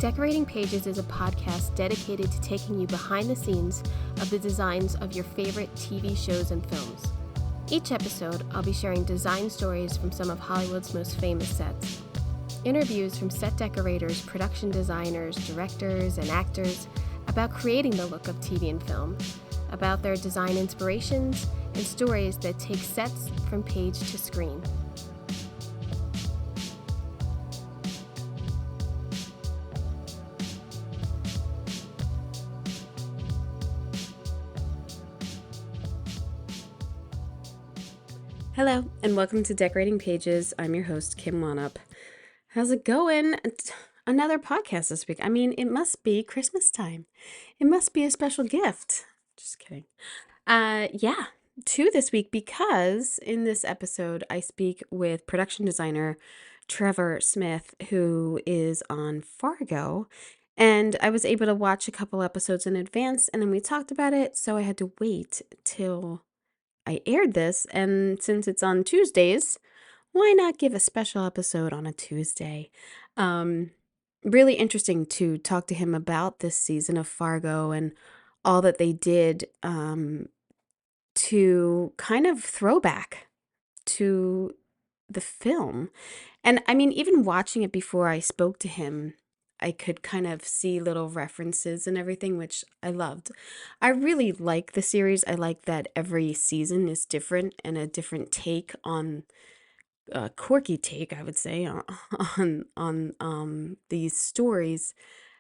Decorating Pages is a podcast dedicated to taking you behind the scenes of the designs of your favorite TV shows and films. Each episode, I'll be sharing design stories from some of Hollywood's most famous sets. Interviews from set decorators, production designers, directors, and actors about creating the look of TV and film, about their design inspirations, and stories that take sets from page to screen. Hello, and welcome to Decorating Pages. I'm your host, Kim Wanup. How's it going? Another podcast this week. I mean, it must be Christmas time. It must be a special gift. Just kidding. Two this week because in this episode, I speak with production designer Trevor Smith, who is on Fargo. And I was able to watch a couple episodes in advance, and then we talked about it, so I had to wait till I aired this, and since it's on Tuesdays, why not give a special episode on a Tuesday? Really interesting to talk to him about this season of Fargo and all that they did to kind of throwback to the film. And I mean, even watching it before I spoke to him, I could kind of see little references and everything, which I loved. I really like the series. I like that every season is different and a different take on a quirky take, I would say, on these stories.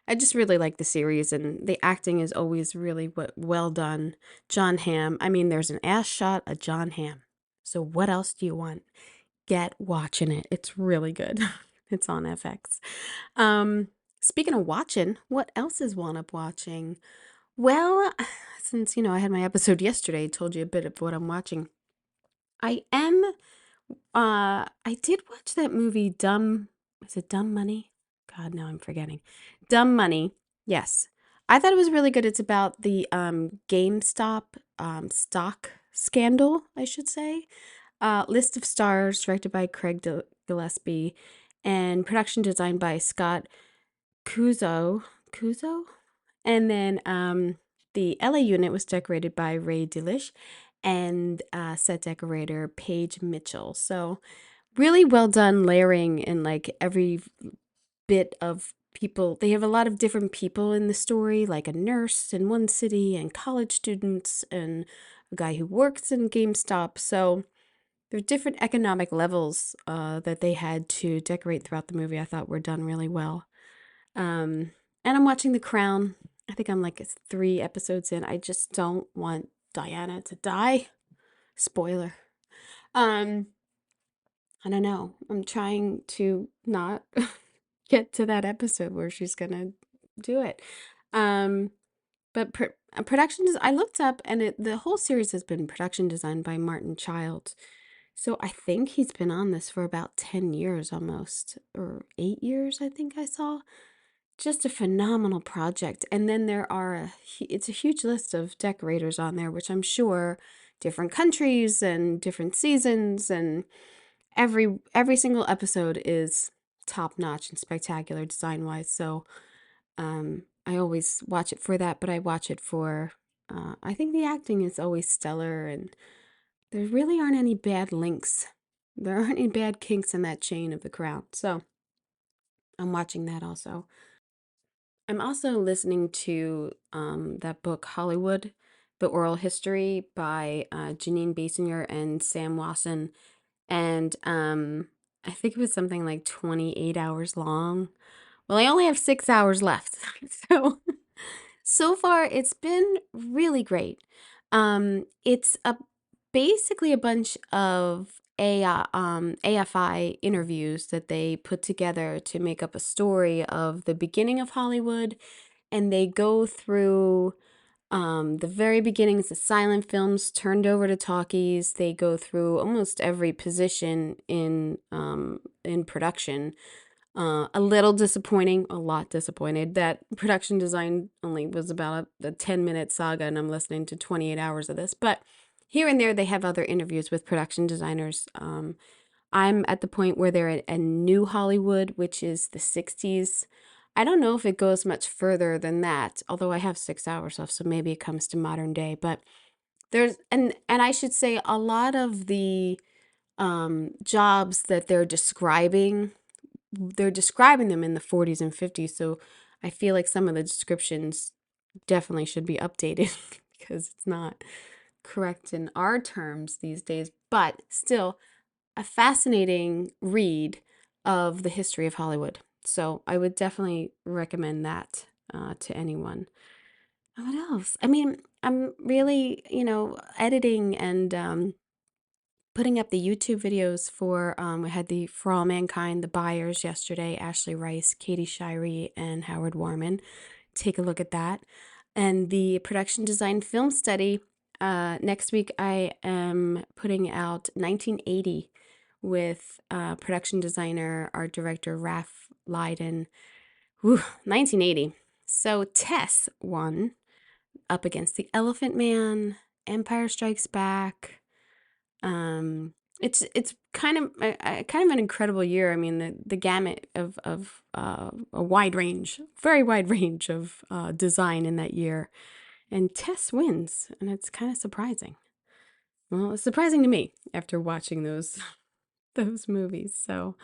I just really like the series, and the acting is always really well done. John Hamm. I mean, there's an ass shot of John Hamm. So what else do you want? Get watching it. It's really good. It's on FX. Speaking of watching, what else is Wanup watching? Well, since, I had my episode yesterday, told you a bit of what I'm watching. I did watch that movie, is it Dumb Money? God, now I'm forgetting. Dumb Money, yes. I thought it was really good. It's about the GameStop stock scandal, I should say. List of Stars, directed by Craig Gillespie, and production designed by Scott Kuzo, and then the LA unit was decorated by Ray Delish and set decorator Paige Mitchell. So really well done layering in like every bit of people. They have a lot of different people in the story, like a nurse in one city and college students and a guy who works in GameStop. So there are different economic levels that they had to decorate throughout the movie. I thought were done really well. And I'm watching The Crown. I think I'm like 3 episodes in. I just don't want Diana to die. Spoiler. I don't know. I'm trying to not get to that episode where she's gonna do it. But production I looked up, and the whole series has been production designed by Martin Child. So I think he's been on this for about 10 years almost, or 8 years, I think I saw. Just a phenomenal project. And then it's a huge list of decorators on there, which I'm sure different countries and different seasons, and every single episode is top notch and spectacular design wise. So I always watch it for that, but I watch it for I think the acting is always stellar, and there really aren't any bad links. There aren't any bad kinks in that chain of The Crown. So I'm watching that also. I'm also listening to that book, Hollywood, The Oral History by Janine Basinger and Sam Wasson. And I think it was something like 28 hours long. Well, I only have 6 hours left. So far, it's been really great. It's basically a bunch of AFI interviews that they put together to make up a story of the beginning of Hollywood, and they go through the very beginnings of silent films turned over to talkies. They go through almost every position in production. A little disappointing, a lot disappointed that production design only was about a 10-minute saga, and I'm listening to 28 hours of this. But here and there, they have other interviews with production designers. I'm at the point where they're at a new Hollywood, which is the 60s. I don't know if it goes much further than that, although I have 6 hours left, so maybe it comes to modern day. But there's and I should say a lot of the jobs that they're describing them in the 40s and 50s. So I feel like some of the descriptions definitely should be updated because it's not correct in our terms these days. But still, a fascinating read of the history of Hollywood. So I would definitely recommend that to anyone. What else? I mean, I'm really, editing and putting up the YouTube videos for, we had the For All Mankind, The Buyers yesterday, Ashley Rice, Katie Shirey, and Howard Warman. Take a look at that. And the production design film study, next week I am putting out 1980 with production designer, art director Raph Leiden. Whew, 1980. So Tess won up against The Elephant Man, Empire Strikes Back. It's kind of an incredible year. I mean, the gamut of a wide range, very wide range of design in that year, and Tess wins, and it's kind of surprising. Well, it's surprising to me after watching those those movies. So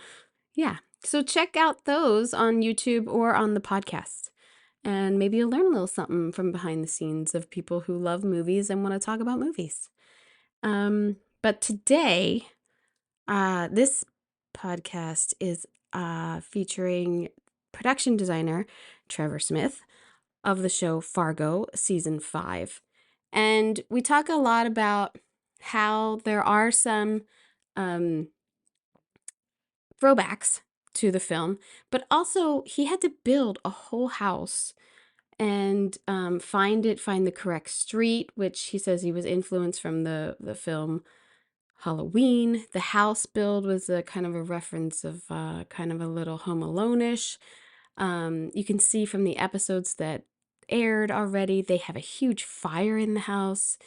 yeah, so check out those on YouTube or on the podcast, and maybe you'll learn a little something from behind the scenes of people who love movies and want to talk about movies. But today, this podcast is featuring production designer Trevor Smith of the show Fargo season 5. And we talk a lot about how there are some um, throwbacks to the film, but also he had to build a whole house and find the correct street, which he says he was influenced from the film Halloween. The house build was a kind of a reference of kind of a little Home Alone-ish. You can see from the episodes that aired already, they have a huge fire in the house.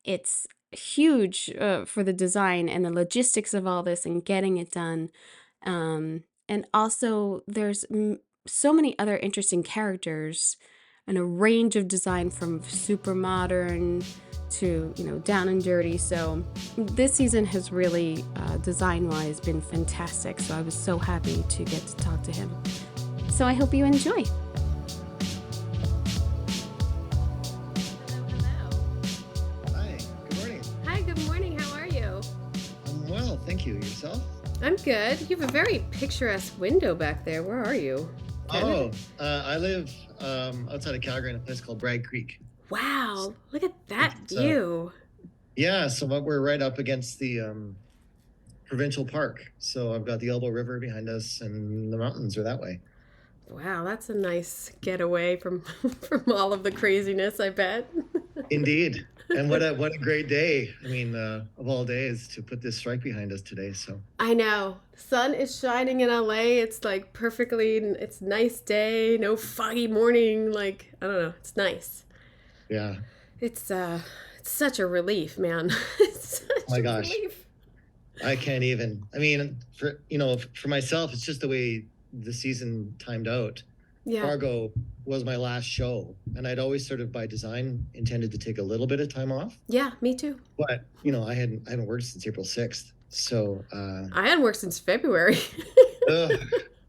It's huge for the design and the logistics of all this and getting it done. And also, there's so many other interesting characters and a range of design from super modern to, down and dirty. So this season has really, design-wise, been fantastic. So I was so happy to get to talk to him. So I hope you enjoy. Hi, good morning. Hi, good morning. How are you? I'm well, thank you. Yourself? I'm good. You have a very picturesque window back there. Where are you? I live outside of Calgary in a place called Bragg Creek. Wow, look at that view. Yeah, so we're right up against the provincial park. So I've got the Elbow River behind us and the mountains are that way. Wow, that's a nice getaway from from all of the craziness, I bet. Indeed. And what a great day. I mean, of all days to put this strike behind us today. So I know. Sun is shining in LA. It's like it's nice day, no foggy morning. Like, I don't know, it's nice. yeah. It's such a relief, man. It's such Oh my a gosh. relief. I can't even. I mean, for myself, it's just the way the season timed out. Yeah. Fargo was my last show, and I'd always sort of by design intended to take a little bit of time off. Yeah, me too. But I haven't worked since April 6th, so I hadn't worked since February. oh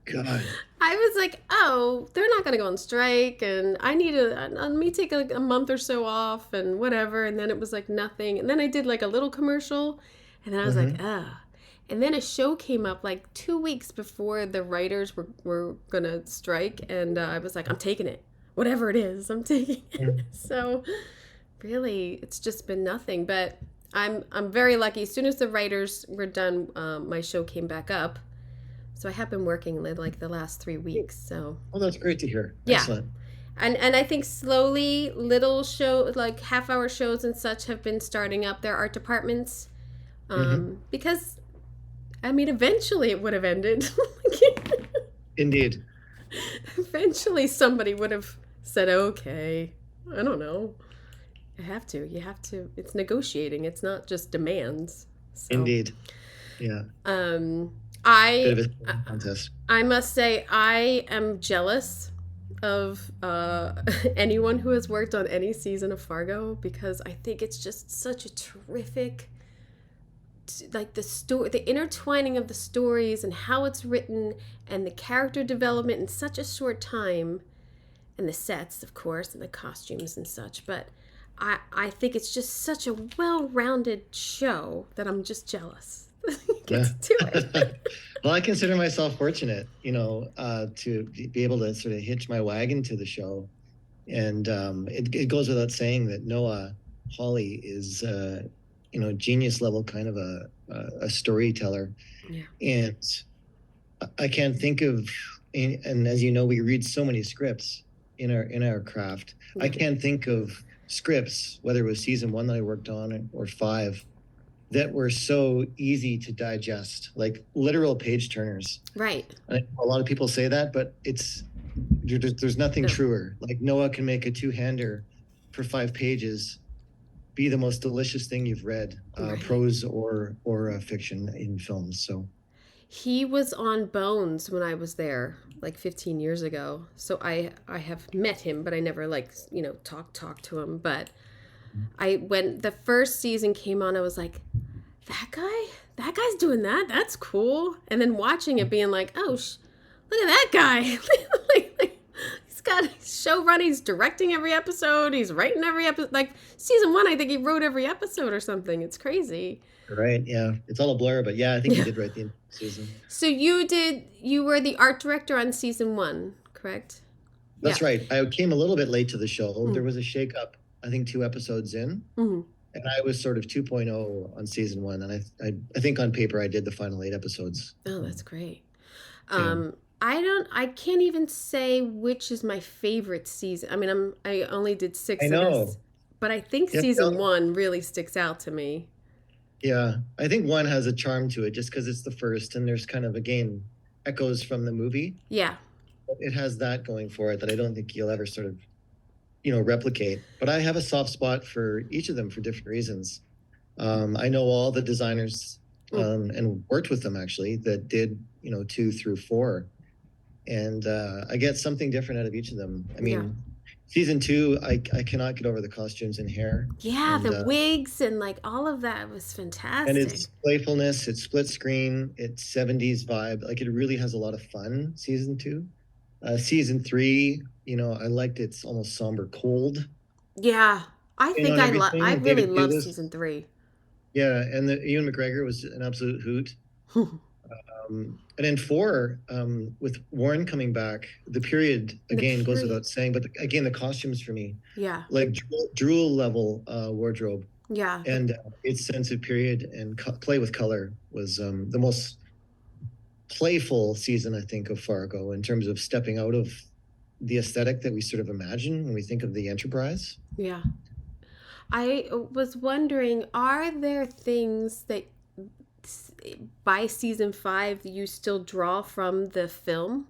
God, I was like, oh, they're not gonna go on strike, and I need let me take a month or so off and whatever. And then it was like nothing, and then I did like a little commercial, and then I was like, ah. And then a show came up like 2 weeks before the writers were gonna strike, and I was like, I'm taking it, whatever it is, I'm taking it. So really, it's just been nothing. But I'm very lucky. As soon as the writers were done, my show came back up. So I have been working like the last 3 weeks. So that's great to hear. Yeah. Excellent. And I think slowly little like half-hour shows and such have been starting up their art departments, because I mean, eventually it would have ended. Indeed. Eventually somebody would have said, okay, I don't know. You have to. It's negotiating. It's not just demands. So, Indeed. Yeah. I Bit of a contest. I must say I am jealous of anyone who has worked on any season of Fargo, because I think it's just such a terrific, like the story, the intertwining of the stories and how it's written and the character development in such a short time, and the sets, of course, and the costumes and such. But I think it's just such a well-rounded show that I'm just jealous. He Yeah. gets to do it. Well, I consider myself fortunate, to be able to sort of hitch my wagon to the show. And it goes without saying that Noah Hawley is, genius level kind of a storyteller. Yeah. And I can't think of, and as you know, we read so many scripts in our craft. I Yeah. can't think of scripts, whether it was season one that I worked on or five, that were so easy to digest, like literal page turners. Right. A lot of people say that, but there's nothing No. truer. Like Noah can make a two-hander for 5 pages be the most delicious thing you've read, Right. prose or fiction in films. So He was on Bones when I was there like 15 years ago. So I have met him, but I never talked to him. But when the first season came on, I was like, that guy's doing that. That's cool. And then watching it, being like, oh, look at that guy. He's got show running. He's directing every episode. He's writing every episode. Like season one, I think he wrote every episode or something. It's crazy. right, yeah, it's all a blur, but yeah, I think he did write the season. So you were the art director on season one, correct? That's right. I came a little bit late to the show. Mm. There was a shakeup, I think 2 episodes in. Mm-hmm. And I was sort of 2.0 on season one. And I think on paper I did the final 8 episodes. Oh, that's great. Yeah. I can't even say which is my favorite season. I mean, I only did 6 I of know. this, but I think Yeah, season one really sticks out to me. Yeah, I think one has a charm to it just because it's the first and there's kind of, again, echoes from the movie. Yeah. It has that going for it that I don't think you'll ever sort of, replicate. But I have a soft spot for each of them for different reasons. I know all the designers and worked with them actually that did, 2 through 4. And I get something different out of each of them. I mean, season 2, I cannot get over the costumes and hair. Yeah, and, the wigs and like all of that was fantastic. And it's playfulness, it's split screen, it's 70s vibe. Like it really has a lot of fun, season 2. Season 3, I liked it's almost somber cold. Yeah, I think I really love season 3. Yeah, and Ewan McGregor was an absolute hoot. And in 4, with Warren coming back, the period again goes without saying, but again the costumes for me, like drool level wardrobe, and its sense of period and play with color was the most playful season I think of Fargo in terms of stepping out of the aesthetic that we sort of imagine when we think of the Enterprise. Yeah, I was wondering, are there things that by season 5 you still draw from the film?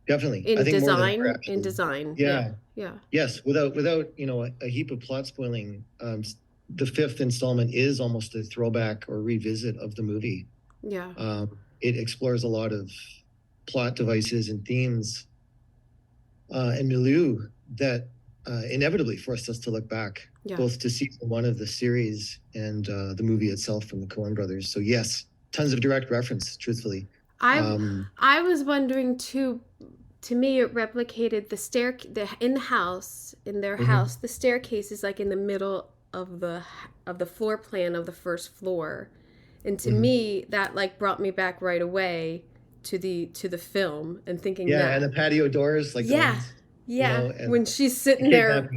Definitely. In I think design, more than in design. Yeah. Yeah. Yes, without a heap of plot spoiling, the 5th installment is almost a throwback or revisit of the movie. Yeah. It explores a lot of plot devices and themes and milieu that inevitably forced us to look back, both to season 1 of the series and the movie itself from the Coen brothers. So yes, tons of direct reference, truthfully. I was wondering too. To me, it replicated in their house. The staircase is like in the middle of the floor plan of the first floor, and to me, that like brought me back right away to the film and thinking. Yeah, and the patio doors, like when she's sitting there,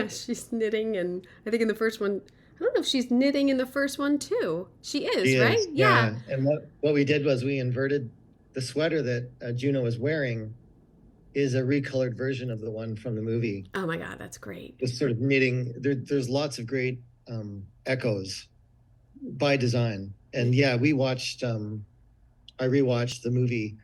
she's knitting, and I think in the first one, I don't know if she's knitting in the first one too. She is, right? Yeah. And what we did was we inverted the sweater that Juno was wearing. Is a recolored version of the one from the movie. Oh my God, that's great. It's sort of knitting. There's lots of great echoes by design. And yeah, I rewatched the movie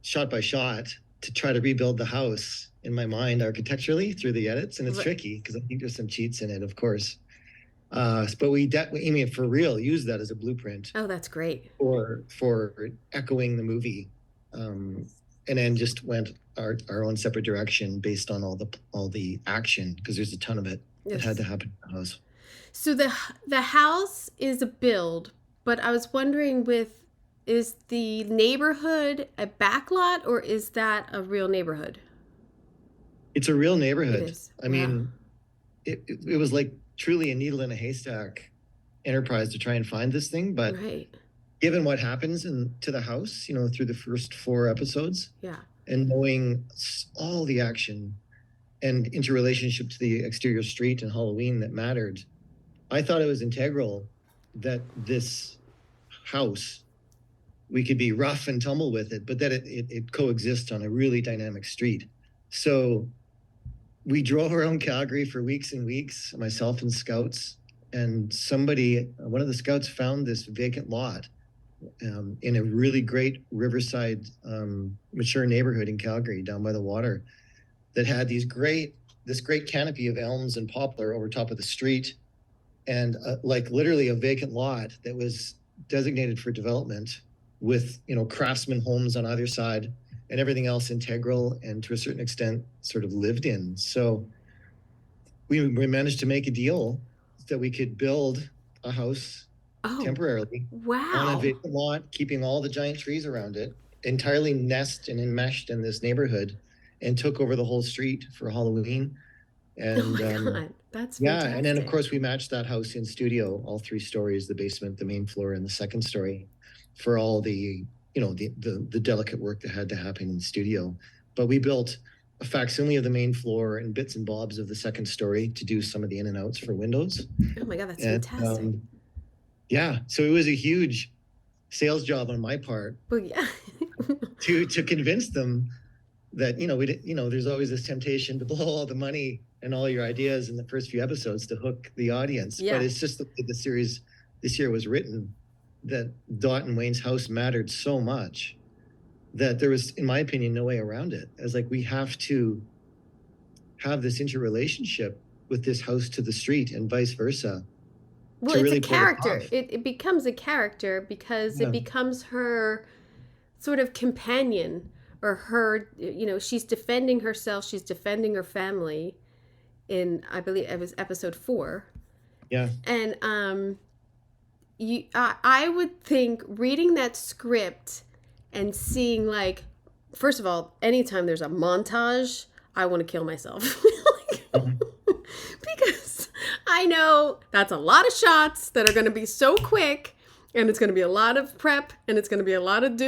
shot by shot to try to rebuild the house in my mind architecturally through the edits. And it's tricky because I think there's some cheats in it, of course. But we for real, use that as a blueprint. Oh, that's great. For echoing the movie. and then just went our own separate direction based on all the action, because there's a ton of it that had Yes. to happen in the house. So the house is a build, but I was wondering with is the neighborhood a backlot or is that a real neighborhood? It's a real It neighborhood. is. I Wow. mean, it was like truly a needle in a haystack enterprise to try and find this thing, but Right. given what happens to the house, through the first 4 episodes, Yeah. and knowing all the action and interrelationship to the exterior street and Halloween that mattered, I thought it was integral that this house, we could be rough and tumble with it, but that it coexists on a really dynamic street. So we drove around Calgary for weeks and weeks, myself and scouts, and one of the scouts found this vacant lot in a really great riverside, mature neighborhood in Calgary, down by the water, that had this great canopy of elms and poplar over top of the street, and like literally a vacant lot that was designated for development, with craftsman homes on either side, and everything else integral and to a certain extent sort of lived in. So we managed to make a deal that we could build a house Oh, temporarily on a wow. vacant lot, keeping all the giant trees around it, entirely nest and enmeshed in this neighborhood, and took over the whole street for Halloween. Oh And my God. That's yeah, and then of fantastic. course we matched that house in studio, all 3 stories, the basement, the main floor, and the second story, for all the delicate work that had to happen in the studio. But we built a facsimile of the main floor and bits and bobs of the second story to do some of the in and outs for windows. Oh my God, that's And fantastic. yeah, so it was a huge sales job on my part Well, yeah. to convince them that we did, there's always this temptation to blow all the money and all your ideas in the first few episodes to hook the audience, but Yeah. it's just the way the series this year was written, that Dot and Wayne's house mattered so much that there was, in my opinion, no way around it. As like, we have to have this interrelationship with this house to the street and vice versa Well, to it's a really pull this character. off. It becomes a character because it Yeah. becomes her sort of companion or her, she's defending herself, she's defending her family in, I believe it was episode 4. Yeah. And I would think reading that script and seeing, like, first of all, anytime there's a montage, I want to kill myself. Mhm. Because I know that's a lot of shots that are going to be so quick, and it's going to be a lot of prep, and it's going to be a lot of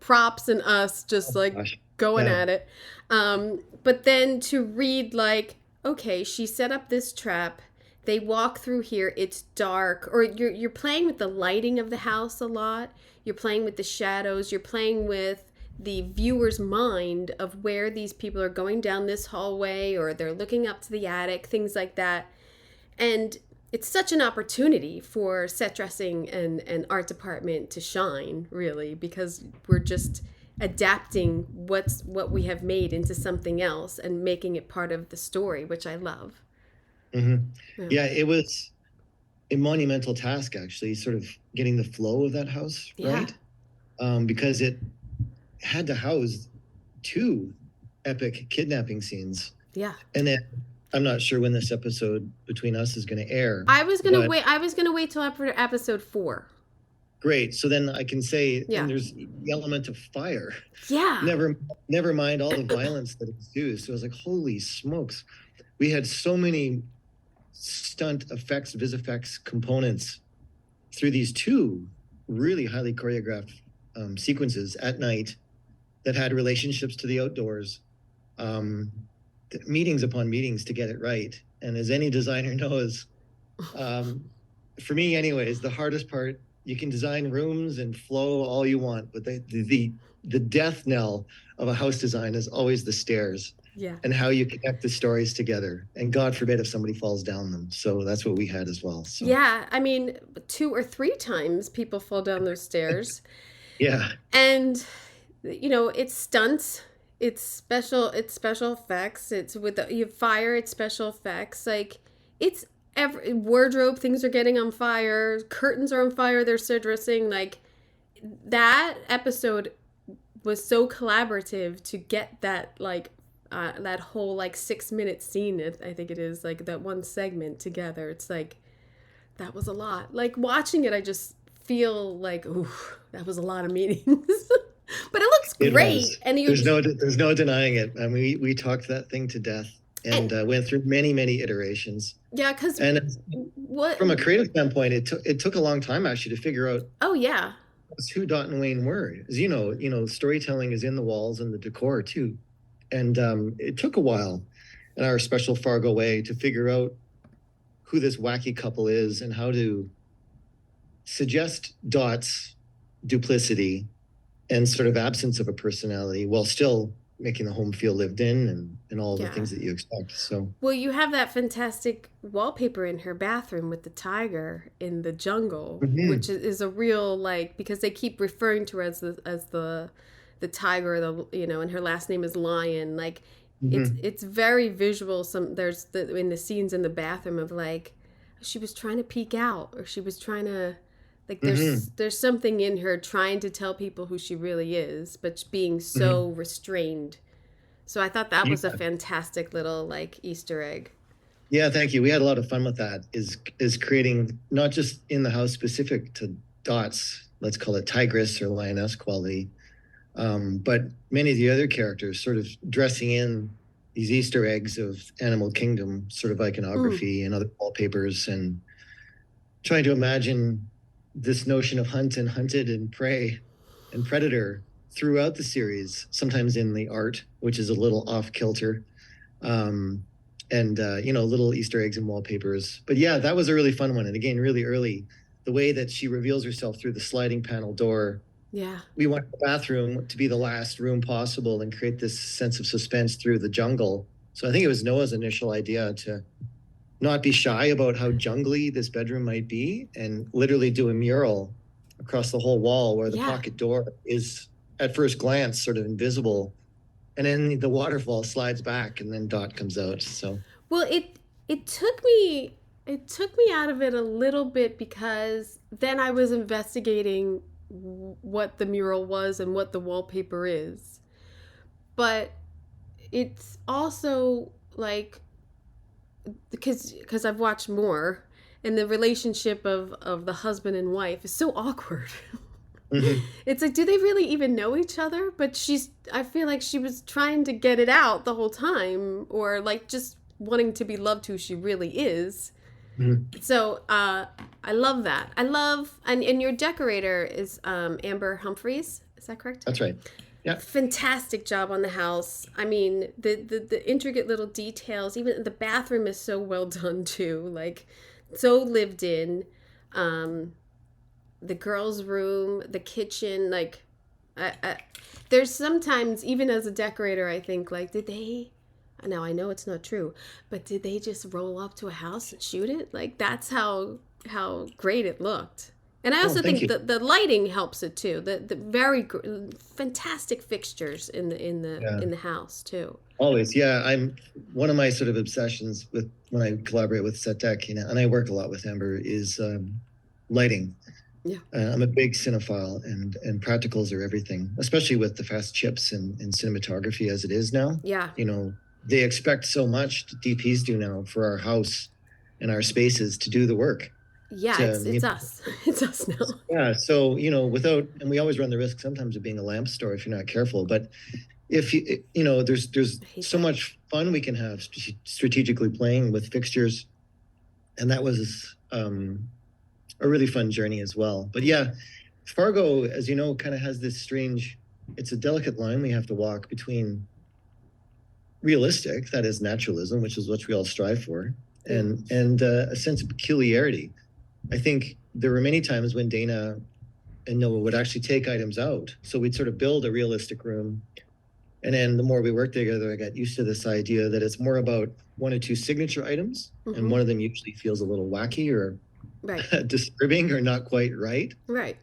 props and us just Oh like gosh. going Yeah. at it. But then to read, like, okay, she set up this trap. They walk through here. It's dark, or you're playing with the lighting of the house a lot. You're playing with the shadows. You're playing with the viewer's mind of where these people are going down this hallway, or they're looking up to the attic, things like that. And it's such an opportunity for set dressing and art department to shine, really, because we're just adapting what we have made into something else and making it part of the story, which I love. Mm-hmm. Yeah. Yeah, it was a monumental task, actually, sort of getting the flow of that house Yeah. right, because it had to house 2 epic kidnapping scenes. Yeah. And then I'm not sure when this episode between us is going to air, I was gonna but wait. I was gonna wait till after episode 4. great. So then I can say, Yeah. and there's the element of fire. Yeah. Never mind all the violence that ensues. So I was like, holy smokes, we had so many stunt effects, vis effects components through these 2 really highly choreographed sequences at night that had relationships to the outdoors, meetings upon meetings to get it right. And as any designer knows, for me anyways, the hardest part, you can design rooms and flow all you want, but the death knell of a house design is always the stairs. Yeah. And how you connect the stories together, and God forbid if somebody falls down them. So that's what we had as well. So Yeah. I mean, 2 or 3 times people fall down those stairs. yeah. And it's stunts, it's special effects, it's with you have fire, it's special effects, like it's every wardrobe, things are getting on fire, curtains are on fire, they're set dressing, like that episode was so collaborative to get that like that whole like 6 minute scene. I think it is like that one segment together. It's like that was a lot. Like watching it, I just feel like, ooh, that was a lot of meetings. But it looks It great, was. and There's no denying it. I mean, we talked that thing to death and and went through many iterations. yeah, because And what? from a creative standpoint, it took a long time actually to figure out Oh yeah, who Dot and Wayne were. As storytelling is in the walls and the decor too. And it took a while in our special Fargo way to figure out who this wacky couple is and how to suggest Dot's duplicity and sort of absence of a personality while still making the home feel lived in and all the yeah. things that you expect. So, Well, you have that fantastic wallpaper in her bathroom with the tiger in the jungle, which mhm, is a real like because they keep referring to her as the tiger, and her last name is Lion. Like mhm, it's very visual. There's in the scenes in the bathroom of like she was trying to peek out or she was trying to like mhm, there's something in her trying to tell people who she really is, but being so mhm. restrained. So I thought that was a Yeah. fantastic little like Easter egg. Yeah, thank you. We had a lot of fun with that. Is creating not just in the house specific to Dot's, let's call it tigress or lioness quality, but many of the other characters sort of dressing in these Easter eggs of Animal Kingdom sort of Mm, iconography and other wallpapers and trying to imagine this notion of hunt and hunted and prey and predator throughout the series, sometimes in the art, which is a little off kilter, um, and little Easter eggs and wallpapers. But yeah, that was a really fun one. And again, really early, the way that she reveals herself through the sliding panel door. yeah. We want the bathroom to be the last room possible and create this sense of suspense through the jungle. So I think it was Noah's initial idea to not be shy about how jungly this bedroom might be and literally do a mural across the whole wall where the Yeah. pocket door is at first glance sort of invisible and then the waterfall slides back and then Dot comes out. So Well, it took me out of it a little bit because then I was investigating what the mural was and what the wallpaper is. But it's also like because I've watched more and the relationship of the husband and wife is so awkward. mhm. It's like, do they really even know each other? But I feel like she was trying to get it out the whole time, or like just wanting to be loved who she really is. Mhm. So I love that. And your decorator is Amber Humphreys. Is that correct? That's right. Yeah. Fantastic job on the house. I mean, the intricate little details, even the bathroom is so well done too. Like, so lived in. Um, the girls' room, the kitchen, like there's sometimes even as a decorator I think like did they now I know it's not true, but did they just roll up to a house and shoot it? Like that's how great it looked. And I Oh, also thank think you. the lighting helps it too. The very fantastic fixtures Yeah. in the house too. Always. Yeah. I'm one of my sort of obsessions with when I collaborate with Set Deck, and I work a lot with Amber, is lighting. Yeah. I'm a big cinephile, and practicals are everything, especially with the fast chips and cinematography as it is now. Yeah. You know, they expect so much, DPs do now, for our house and our spaces to do the work. Yeah, To it's us. It's us now. Yeah, so without, and we always run the risk sometimes of being a lamp store if you're not careful. But if there's I hate so that. much fun we can have strategically playing with fixtures, and that was a really fun journey as well. But yeah, Fargo, as you know, kind of has this strange. It's a delicate line we have to walk between realistic, that is naturalism, which is what we all strive for, Yeah. and a sense of peculiarity. I think there were many times when Dana and Noah would actually take items out. So we'd sort of build a realistic room. And then the more we worked together, I got used to this idea that it's more about one or two signature items. And Mhm. one of them usually feels a little wacky or Right. disturbing or not quite right. Right.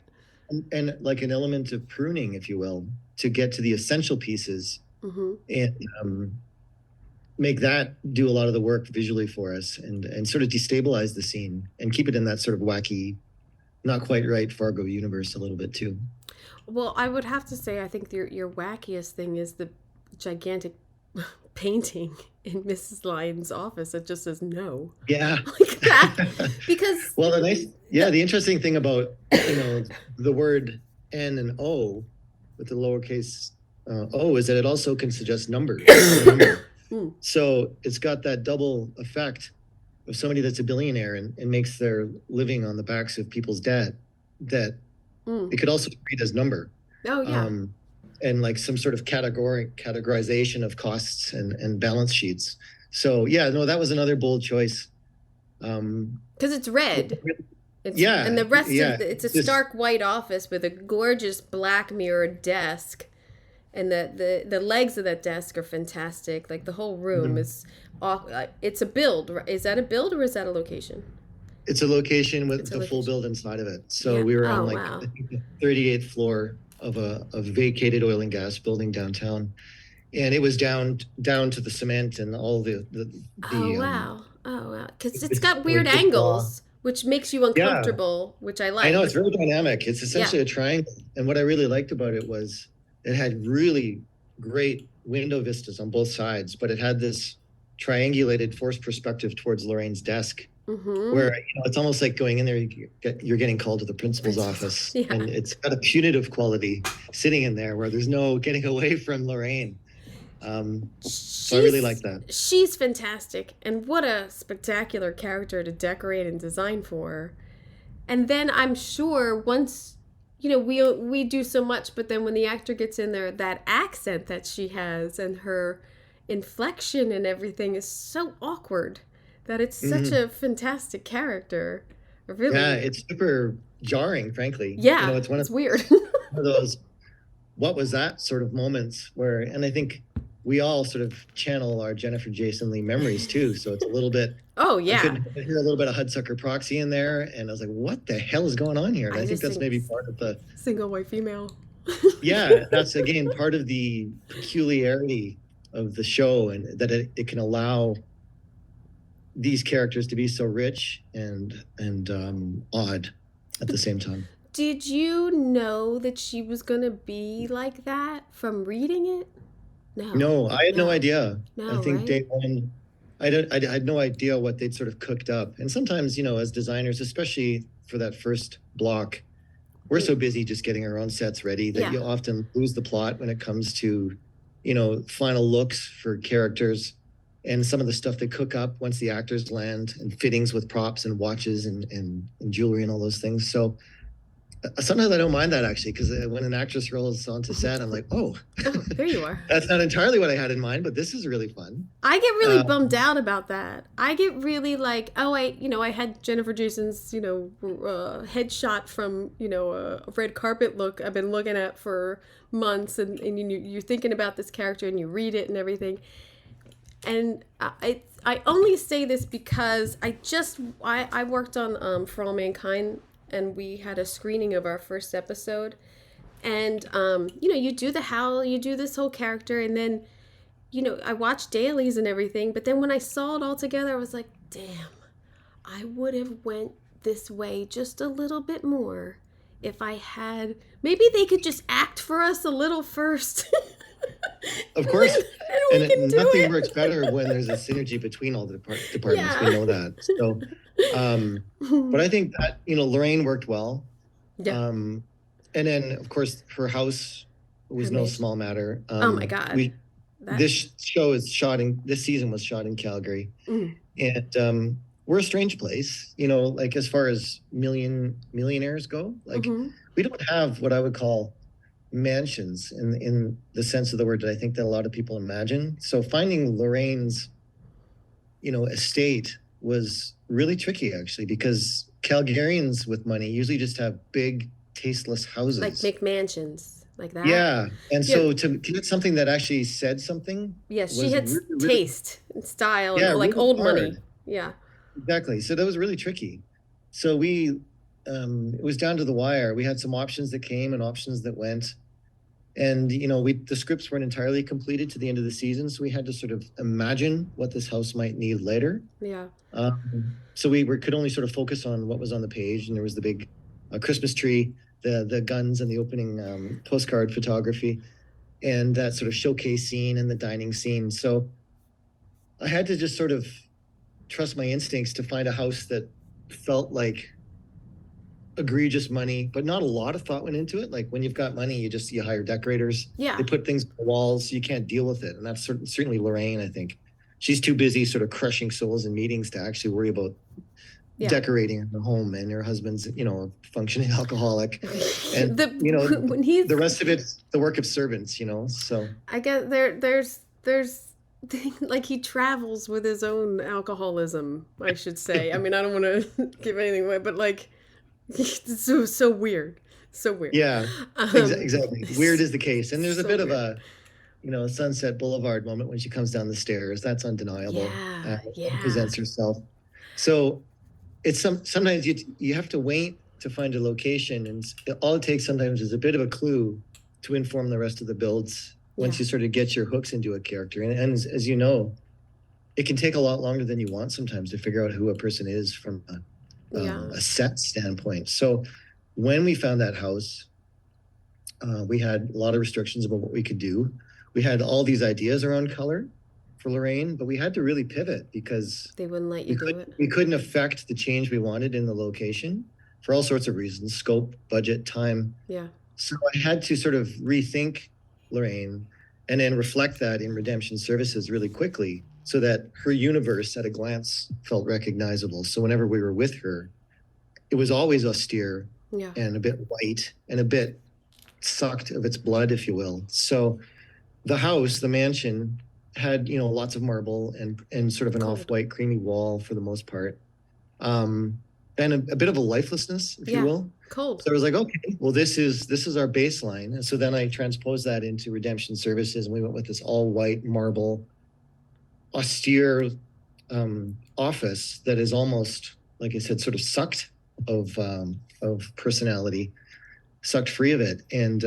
And like an element of pruning, if you will, to get to the essential pieces Mhm. and make that do a lot of the work visually for us and sort of destabilize the scene and keep it in that sort of wacky not quite right Fargo universe a little bit too. Well, I would have to say, I think your wackiest thing is the gigantic painting in Mrs. Lyon's office that just says no, Yeah. like that, because Well, the the interesting thing about, the word N and O with the lowercase O is that it also can suggest numbers or a number. Mm, So it's got that double effect of somebody that's a billionaire and makes their living on the backs of people's debt, that mm. it could also read as number. Oh yeah, Um, and like some sort of categorization of costs and balance sheets. So yeah, no, that was another bold choice. Um, because it's red. It's and yeah, the rest yeah, of it's a just stark white office with a gorgeous black mirrored desk, and the legs of that desk are fantastic. Like the whole room mhm. is off. It's a build. Is that a build or is that a location? It's a location It's with a the full location. build inside of it. So Yeah. we were on Oh like wow. I think the 38th floor of a vacated oil and gas building downtown, and it was down to the cement and all Oh the wow. Oh wow. Because it's with got weird like wood raw. angles, which makes you Yeah, uncomfortable, which I I know it's like. very dynamic. It's Yeah. essentially a triangle, and what I really liked about it was it had really great window vistas on both sides, but it had this triangulated forced perspective towards Lorraine's desk, Mm-hmm. where it's almost like going in there, you're getting called to the principal's Principles. office, Yeah. and it's got a punitive quality sitting in there where there's no getting away from Lorraine. So I really like She's that. she's fantastic, and what a spectacular character to decorate and design for her. And then I'm sure once we do so much, but then when the actor gets in there, that accent that she has and her inflection and everything is so awkward that it's such Mhm. a fantastic character. Yeah, Really, it's super jarring, frankly. yeah, It's one it's weird. of those what was that sort of moments where, and I think we all sort of channel our Jennifer Jason Lee memories too. So it's a little bit, Oh I yeah, couldn't hear a little bit of Hudsucker Proxy in there. And I was like, what the hell is going on here? And I I think just that's think maybe part of the, single white female. yeah, that's again part of the peculiarity of the show, and that it can allow these characters to be so rich and odd at the same time. Did you know that she was gonna be like that from reading it? No, No, I had no no, idea. I no, think right? day one, I had no idea what they'd sort of cooked up. And sometimes, as designers, especially for that first block, we're so busy just getting our own sets ready that Yeah. you often lose the plot when it comes to, final looks for characters and some of the stuff they cook up once the actors land, and fittings with props and watches and jewelry and all those things. So sometimes I don't mind that actually, because when an actress rolls onto set, I'm like, oh, Oh, there you are. that's not entirely what I had in mind, but this is really fun. I get really Uh, bummed out about that. I get really like, oh, I had Jennifer Jason's, headshot from, a red carpet look I've been looking at for months, and you're thinking about this character and you read it and everything. And I only say this because I worked on For All Mankind, and we had a screening of our first episode, and you do the howl, you do this whole character, and then I watched dailies and everything, but then when I saw it all together, I was like, damn, I would have went this way just a little bit more if I had. Maybe they could just act for us a little first. of and then, course, then we and can do nothing it. works better when there's a synergy between all the departments. We Yeah. know that. So, but I think that Lorraine worked well, Yeah. um, and then of course her house Her was no mansion. small matter. Oh my god. We That. this season was shot in Calgary, Mm. and we're a strange place, like as far as millionaires go. Like Mm-hmm. we don't have what I would call mansions in the sense of the word that I think that a lot of people imagine. So finding Lorraine's, estate was really tricky actually, because Calgarians with money usually just have big, tasteless Like houses. McMansions, like that. Yeah, and Yeah. so to get something that actually said something Yeah. She was had really, really, taste and style and yeah, like really old money. hard. Yeah. Exactly. So that was really tricky. So it was down to the wire. We had some options that came and options that went. And, the scripts weren't entirely completed to the end of the season. So we had to sort of imagine what this house might need later. Yeah. So we could only sort of focus on what was on the page. And there was the big a Christmas tree, the guns and the opening postcard photography, and that sort of showcase scene and the dining scene. So I had to just sort of trust my instincts to find a house that felt like egregious money, but not a lot of thought went into it. Like when you've got money, you hire decorators. Yeah. They put things on the walls. You can't deal with it, and that's certainly Lorraine. I think she's too busy sort of crushing souls in meetings to actually worry about decorating her home. And her husband's, a functioning alcoholic, and when he's the rest of it's the work of servants. So I guess there's like he travels with his own alcoholism, I should say. I mean, I don't want to give anything away, but like it's so weird. So weird. Yeah, exactly. Weird is the case. And there's a bit weird. of a Sunset Boulevard moment when she comes down the stairs. That's undeniable. Yeah. Presents herself. So it's sometimes you have to wait to find a location, and all it takes sometimes is a bit of a clue to inform the rest of the builds once you sort of get your hooks into a character. And as you know, it can take a lot longer than you want sometimes to figure out who a person is from a set standpoint. So when we found that house, we had a lot of restrictions about what we could do. We had all these ideas around color for Lorraine, but we had to really pivot because they wouldn't let you do it. We couldn't affect the change we wanted in the location for all sorts of reasons: scope, budget, time. Yeah. So I had to sort of rethink Lorraine and then reflect that in Redemption Services really quickly, so that her universe at a glance felt recognizable. So whenever we were with her, it was always austere and a bit white and a bit sucked of its blood, if you will. So the house, the mansion, had lots of marble and sort of an off-white creamy wall for the most part, and a bit of a lifelessness, if you will. Cold. So I was like, okay, well, this is our baseline. And so then I transposed that into Redemption Services, and we went with this all-white marble austere office that is almost, like I said, sort of sucked of personality, sucked free of it. And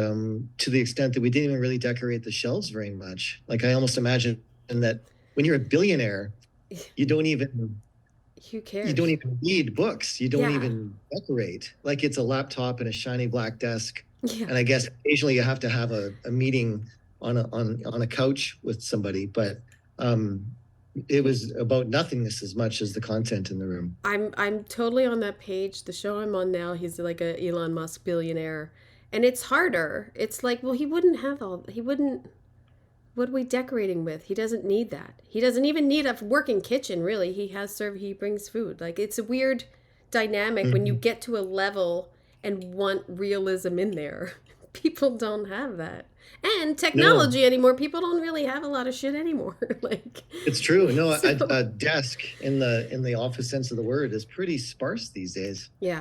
to the extent that we didn't even really decorate the shelves very much. Like I almost imagine that when you're a billionaire, you don't even who cares? You don't even need books. You don't even decorate. Like it's a laptop and a shiny black desk. Yeah. And I guess occasionally you have to have a meeting on a couch with somebody, but it was about nothingness as much as the content in the room. I'm totally on that page. The show I'm on now, he's like a Elon Musk billionaire, and it's harder. It's like, well, he wouldn't. What are we decorating with? He doesn't need that. He doesn't even need a working kitchen, really. He brings food. Like, it's a weird dynamic when you get to a level and want realism in there. People don't have that. And technology anymore, people don't really have a lot of shit anymore. Like, it's true. No, a desk in the office sense of the word is pretty sparse these days. Yeah.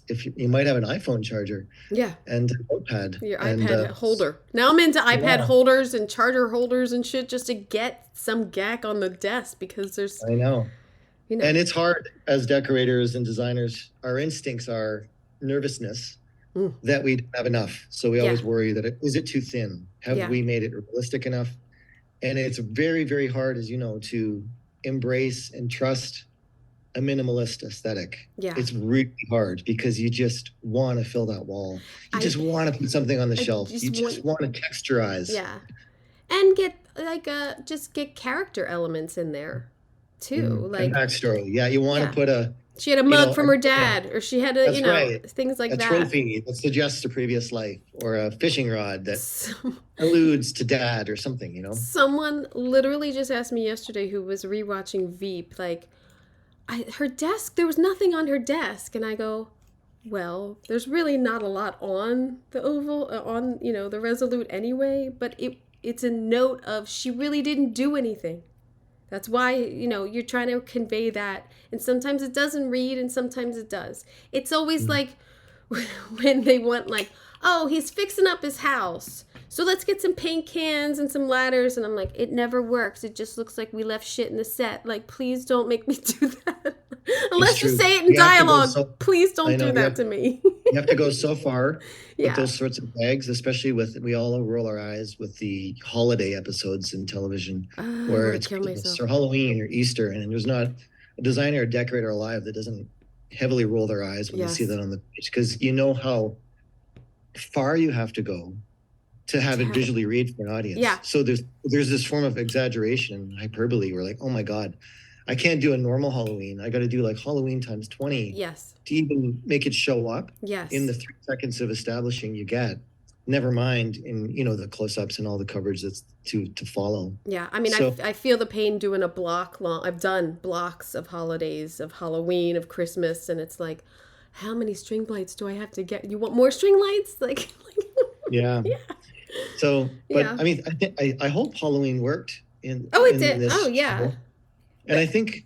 If you might have an iPhone charger, and an iPad, your iPad holder. Now I'm into iPad holders and charger holders and shit just to get some gack on the desk because there's. I know. And it's hard as decorators and designers. Our instincts are nervousness that we don't have enough. So we always worry that is it too thin? Have we made it realistic enough? And it's very, very hard, as you know, to embrace and trust a minimalist aesthetic. Yeah. It's really hard because you just want to fill that wall. You just want to put something on the shelf. You just want to texturize. Yeah. And get just get character elements in there too. Like and backstory. Yeah, you want to put she had a mug from her dad, or she had things like that. A trophy that suggests a previous life, or a fishing rod that alludes to dad or something, Someone literally just asked me yesterday who was rewatching Veep, like, her desk, there was nothing on her desk. And I go, well, there's really not a lot on the oval, on, the Resolute anyway. But it's a note of she really didn't do anything. That's why, you're trying to convey that. And sometimes it doesn't read and sometimes it does. It's always like when they want like, oh, he's fixing up his house, so let's get some paint cans and some ladders. And I'm like, it never works. It just looks like we left shit in the set. Like, please don't make me do that. Unless you say it in dialogue. Please don't do that to me. You have to go so far with those sorts of bags, especially we all roll our eyes with the holiday episodes in television where it's Christmas or Halloween or Easter. And there's not a designer or decorator alive that doesn't heavily roll their eyes when they see Yes. that on the page, because you know how far you have to go to have it visually read for an audience. Yeah. So there's this form of exaggeration, hyperbole. We're like, oh my God, I can't do a normal Halloween. I got to do like Halloween times 20 Yes. to even make it show up in Yes. the 3 seconds of establishing you get. Never mind in, the close-ups and all the coverage that's to follow. Yeah. I mean, So I feel the pain doing a block long. I've done blocks of holidays, of Halloween, of Christmas, and it's like, how many string lights do I have to get? You want more string lights? Like yeah. yeah. So, but Yeah. I mean, I hope Halloween worked Oh, it in did. Oh, this yeah. show. And I think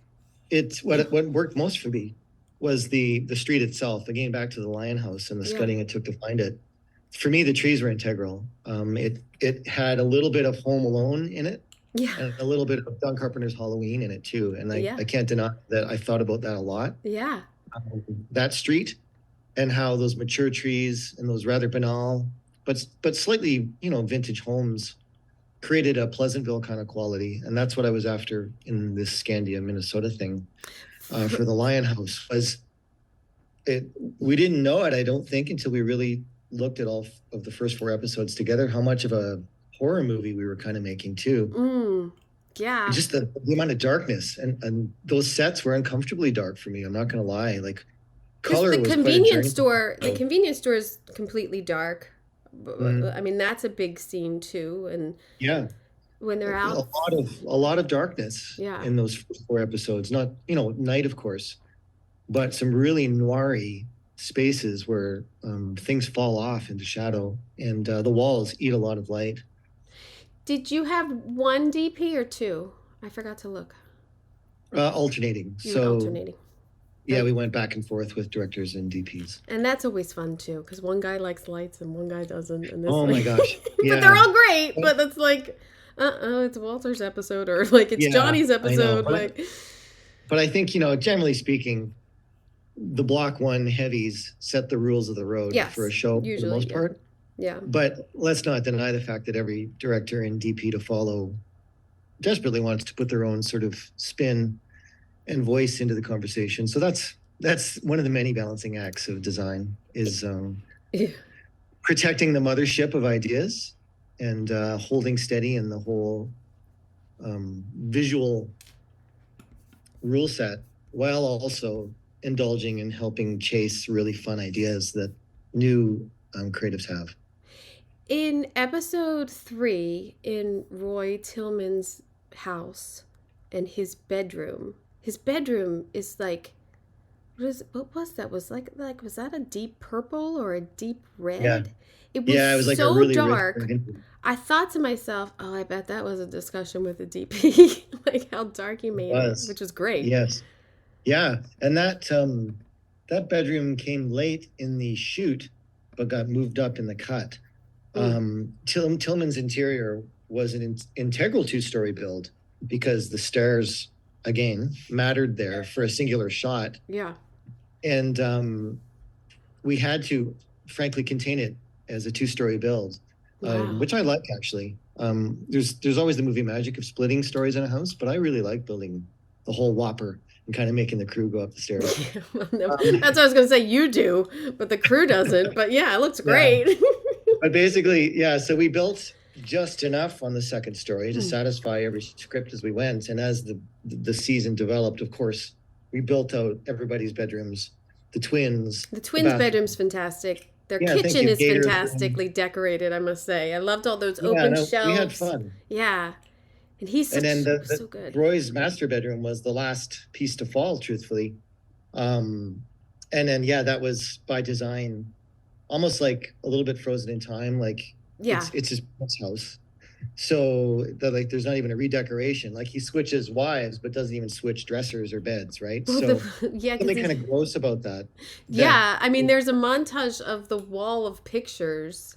it's what worked most for me was the street itself. Again, back to the Lion House and the Yeah. scudding it took to find it. For me, the trees were integral. It had a little bit of Home Alone in it, Yeah. and a little bit of John Carpenter's Halloween in it too. And Yeah. I can't deny that I thought about that a lot. Yeah. That street and how those mature trees and those rather banal but slightly vintage homes created a Pleasantville kind of quality, and that's what I was after in this Scandia, Minnesota thing for the Lion House. We didn't know it, I don't think, until we really looked at all of the first 4 episodes together, how much of a horror movie we were kind of making too. Yeah. Just the amount of darkness, and those sets were uncomfortably dark for me. I'm not gonna lie, like color The was quite a convenience journey. store, the convenience store is completely dark. I Mm, mean, that's a big scene too. And yeah. when they're a out, lot of darkness yeah. in those first 4 episodes. Not night, of course, but some really noiry spaces where things fall off into shadow, and the walls eat a lot of light. Did you have one DP or two? I forgot to look. Alternating. You were So alternating. yeah, we went back and forth with directors and DPs. And that's always fun too, because one guy likes lights and one guy doesn't, and this. Oh my gosh, But they're yeah, all great. But it's like, it's Walter's episode, or like it's yeah, Johnny's I know. episode. Like, But I think generally speaking, the block one heavies set the rules of the road for a yes, show for the usually, most yeah, part. yeah, But let's not deny the fact that every director and DP to follow desperately wants to put their own sort of spin and voice into the conversation. So that's one of the many balancing acts of design is yeah. protecting the mothership of ideas and holding steady in the whole visual rule set, while also indulging and helping chase really fun ideas that new creatives have. In episode 3, in Roy Tillman's house and his bedroom is like, what was that? Was like was that a deep purple or a deep red? Yeah. It was It was like a so really dark. rich. I thought to myself, oh, I bet that was a discussion with the DP, like how dark he made it, which was great. Yes. Yeah. And that bedroom came late in the shoot, but got moved up in the cut. Tillman's interior was an integral 2-story build because the stairs, again, mattered there for a singular shot. Yeah. And we had to, frankly, contain it as a 2-story build, which I like, actually. There's always the movie magic of splitting stories in a house, but I really like building the whole whopper and kind of making the crew go up the stairs. No, that's what I was going to say. You do, but the crew doesn't. But yeah, it looks great. Yeah. But basically, yeah, so we built just enough on the second story to satisfy every script as we went. And as the season developed, of course, we built out everybody's bedrooms, the twins. The twins' bedroom's fantastic. Their kitchen is fantastically decorated, I must say. I loved all those open shelves. We had fun. Yeah. And he's so good. Roy's master bedroom was the last piece to fall, truthfully. And then, that was by design, almost like a little bit frozen in time. Like, it's his parents' house. So there's not even a redecoration. Like, he switches wives, but doesn't even switch dressers or beds, right? So something kind of gross about that. Yeah, I mean, there's a montage of the wall of pictures,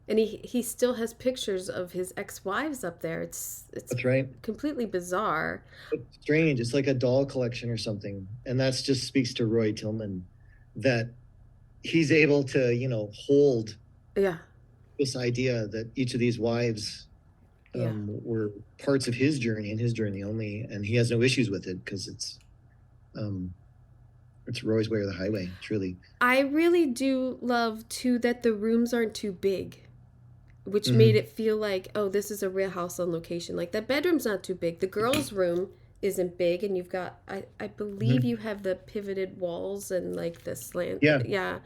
and he still has pictures of his ex-wives up there. It's that's right. Completely bizarre. It's strange. It's like a doll collection or something, and that just speaks to Roy Tillman, that he's able to hold this idea that each of these wives were parts of his journey and his journey only, and he has no issues with it because it's It's Roy's way or the highway, truly. I really do love too that the rooms aren't too big, which made Hmm. it feel like, oh, this is a real house on location. Like that bedroom's not too big. The girls' room isn't big, and you've got, I believe Hmm. you have the pivoted walls and like the slant. Yeah. Yeah,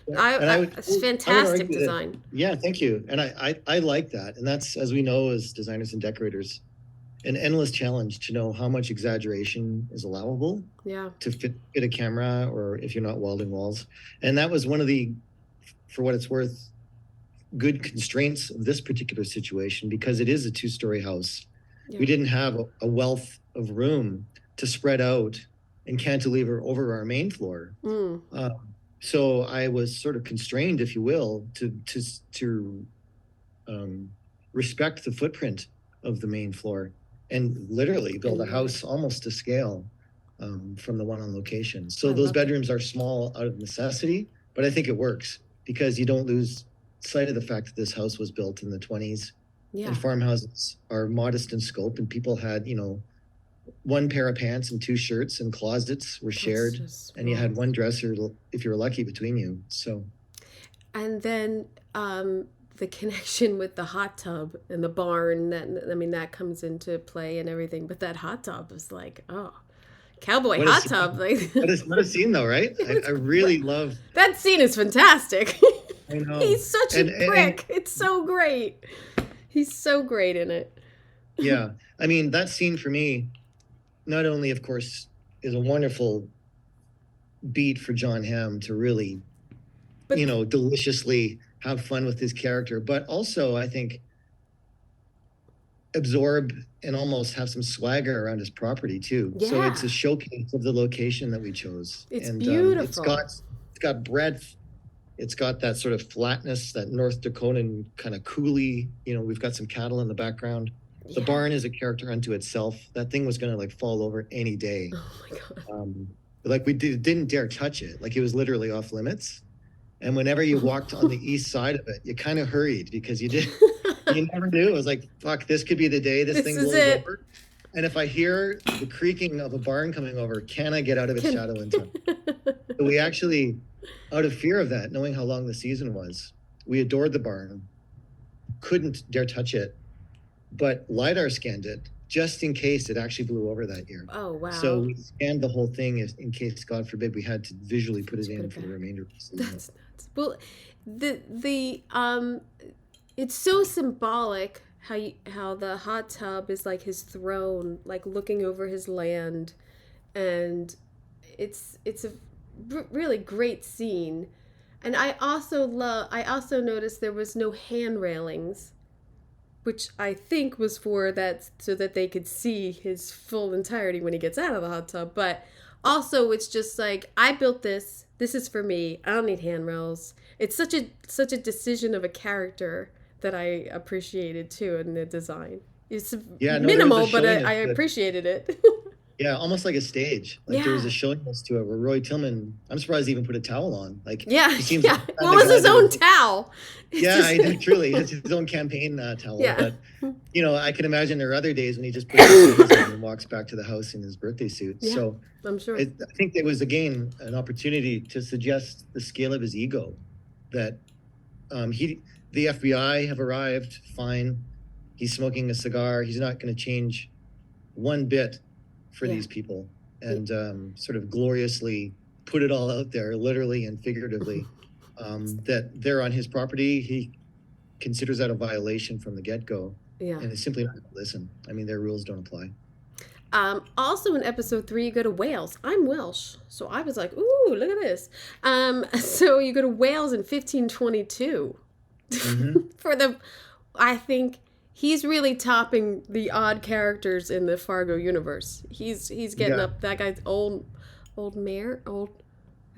Yeah. And it's I would fantastic argue that, design. yeah, thank you. And I like that. And that's, as we know, as designers and decorators, an endless challenge to know how much exaggeration is allowable Yeah, to fit a camera, or if you're not welding walls. And that was one of the, for what it's worth, good constraints of this particular situation, because it is a two-story house. yeah. We didn't have a wealth of room to spread out and cantilever over our main floor. Mm, So I was sort of constrained, if you will, to um, respect the footprint of the main floor and literally build a and love it. house almost to scale, from the one on location. So I those love it. bedrooms are small out of necessity, but I think it works because you don't lose sight of the fact that this house was built in the 20s, and Yeah, farmhouses are modest in scope, and people had, one pair of pants and two shirts, and closets were that's shared, just and you had small. one dresser if you were lucky between you. So And then the connection with the hot tub and the barn, that, I mean, that comes into play and everything. But that hot tub is like, oh, cowboy what a hot tub. scene. Like, What a scene though, right? I it's really love. that scene is fantastic. I know. He's such a And prick. It's so great. He's so great in it. yeah, I mean, that scene for me, not only, of course, is a wonderful beat for John Hamm to really, But deliciously have fun with his character, but also I think absorb and almost have some swagger around his property too. So it's yeah, a showcase of the location that we chose, it's and beautiful. it's got breadth. It's got that sort of flatness, that North Dakotan kind of coulee. We've got some cattle in the background. The Yeah. barn is a character unto itself. That thing was going to like fall over any day. Oh my god. Um, like we didn't dare touch it. Like it was literally off limits. And whenever you walked on the east side of it, you kind of hurried because you never knew. It was like, fuck, this could be the day this This thing is blows it. over. And if I hear the creaking of a barn coming over, can I get out of its Can... shadow in time? So we actually, out of fear of that, knowing how long the season was, we adored the barn, couldn't dare touch it, but LiDAR scanned it just in case it actually blew over that year. Oh So wow. we scanned the whole thing in case, God forbid, we had to visually put Did it you put in it for the back? remainder of the season. That's nuts. Well, the it's so symbolic how the hot tub is like his throne, like looking over his land, and it's a really great scene. And I also noticed there was no hand railings, which I think was for that so that they could see his full entirety when he gets out of the hot tub. But also, it's just like I built this. This is for me. I don't need handrails. It's such a decision of a character that I appreciated too in the design. It's Yeah, no, there was a minimal, but showiness I to it. appreciated it. Yeah, almost like a stage. Like there was a Yeah, showiness to it where Roy Tillman, I'm surprised he even put a towel on. Like yeah, he seems like yeah. the Well, kind it of was guy his that own would, towel. It's yeah, just truly, it's his own campaign towel. yeah, But I can imagine there are other days when he just puts his clothes on and walks back to the house in his birthday suit. yeah. So I'm sure. I think there was again an opportunity to suggest the scale of his ego. That the FBI have arrived. Fine, he's smoking a cigar. He's not going to change one bit for Yeah. these people, and sort of gloriously put it all out there, literally and figuratively, that they're on his property. He considers that a violation from the get-go, Yeah. and is simply not going to listen. I mean, their rules don't apply. Also in episode 3, you go to Wales. I'm Welsh, so I was like, "Ooh, look at this." So you go to Wales in 1522 Mm-hmm. for the. I think he's really topping the odd characters in the Fargo universe. He's getting Yeah, up. That guy's old mayor, old.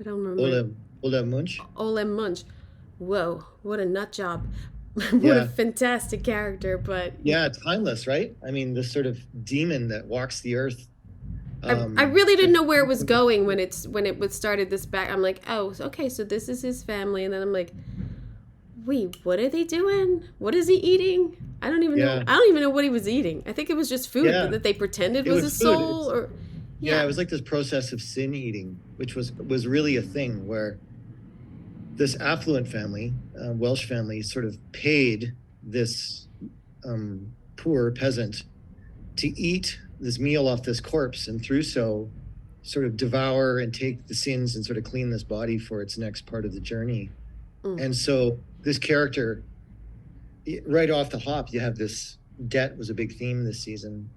I don't remember. Ola Ola Munch. Olem Munch. Whoa, what a nut job! What a Yeah, fantastic character, but yeah, timeless, right? I mean, this sort of demon that walks the earth. I really didn't know where it was going when it was started this back. I'm like, oh, okay, so this is his family, and then I'm like, wait, what are they doing? What is he eating? I don't even know. Yeah, I don't even know what he was eating. I think it was just food yeah. that they pretended It was was his food. soul, or Yeah, it Yeah. was like this process of sin eating, which was really a thing where this affluent family, Welsh family, sort of paid this poor peasant to eat this meal off this corpse, and through so sort of devour and take the sins and sort of clean this body for its next part of the journey. Mm. And so this character, right off the hop, you have this debt was a big theme this season.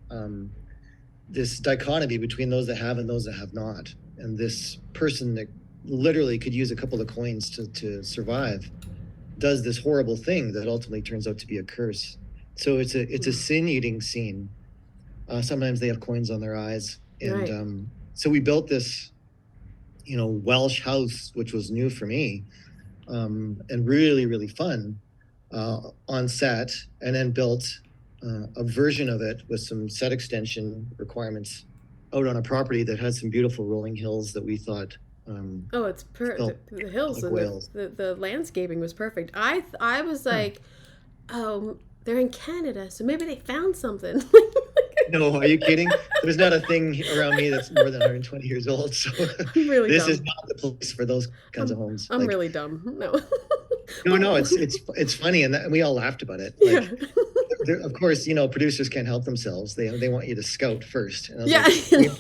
This dichotomy between those that have and those that have not, and this person that literally could use a couple of coins to survive does this horrible thing that ultimately turns out to be a curse. So it's a sin eating scene. Sometimes they have coins on their eyes, and Right. So we built this, Welsh house, which was new for me, and really really fun on set, and then built a version of it with some set extension requirements out on a property that had some beautiful rolling hills that we thought Oh, it's felt the hills like and Wales. the landscaping was perfect. I was Huh. like, oh, they're in Canada, so maybe they found something. No, are you kidding? There's not a thing around me that's more than 120 years old. So I'm really this is dumb. not the place for those kinds of I'm homes. I'm Like, really dumb. No. no, Well, no, it's funny, and we all laughed about it. yeah. Like, of course, producers can't help themselves. They want you to scout first, and I was Yeah. like,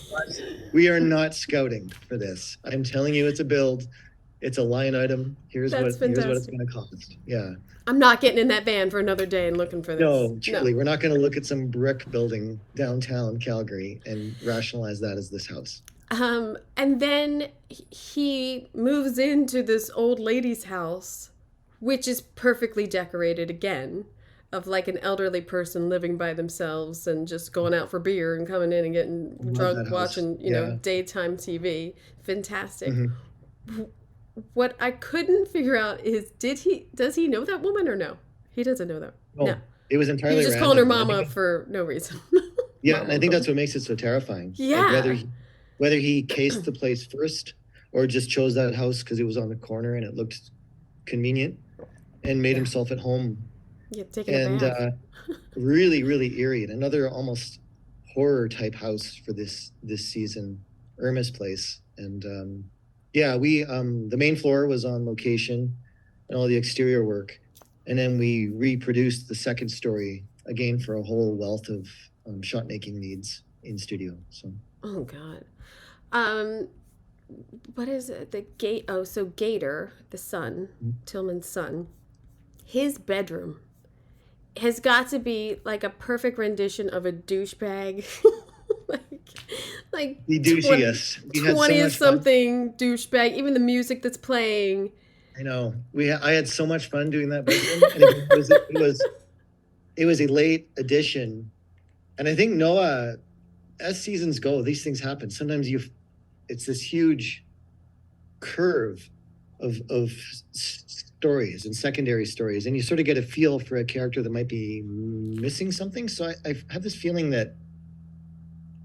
we are not scouting for this. I'm telling you, it's a build. It's a line item. That's Here's what it's fantastic. going to cost. Yeah. I'm not getting in that van for another day and looking for this. No, No. truly, we're not going to look at some brick building downtown Calgary and rationalize that as this house. And then he moves into this old lady's house, which is perfectly decorated again, of like an elderly person living by themselves and just going out for beer and coming in and getting I love that drunk, house. watching, Yeah. daytime TV. Fantastic. Hmm. What I couldn't figure out is does he know that woman or no? He doesn't know that. No. No, it was He was entirely just calling her random, and I think mama for no reason. yeah, and I Mama, think mama. that's what makes it so terrifying. Like Yeah. whether he cased the place first or just chose that house because it was on the corner and it looked convenient and made Yeah. himself at home, Yeah, taking a and bath. really really eerie, and another almost horror type house for this season, Irma's place. And yeah, we the main floor was on location and all the exterior work, and then we reproduced the second story again for a whole wealth of shot making needs in studio. So Oh God. Um, what is it? The gate. Oh, so Gator, the son, Tillman's son, his bedroom has got to be like a perfect rendition of a douchebag. like, like the 20, douchiest, we had so 20 much fun. something douchebag. Even the music that's playing. I know, I had so much fun doing that bedroom, and it was a late addition. And I think Noah, as seasons go, these things happen. Sometimes it's this huge curve of stories and secondary stories, and you sort of get a feel for a character that might be missing something. So I have this feeling that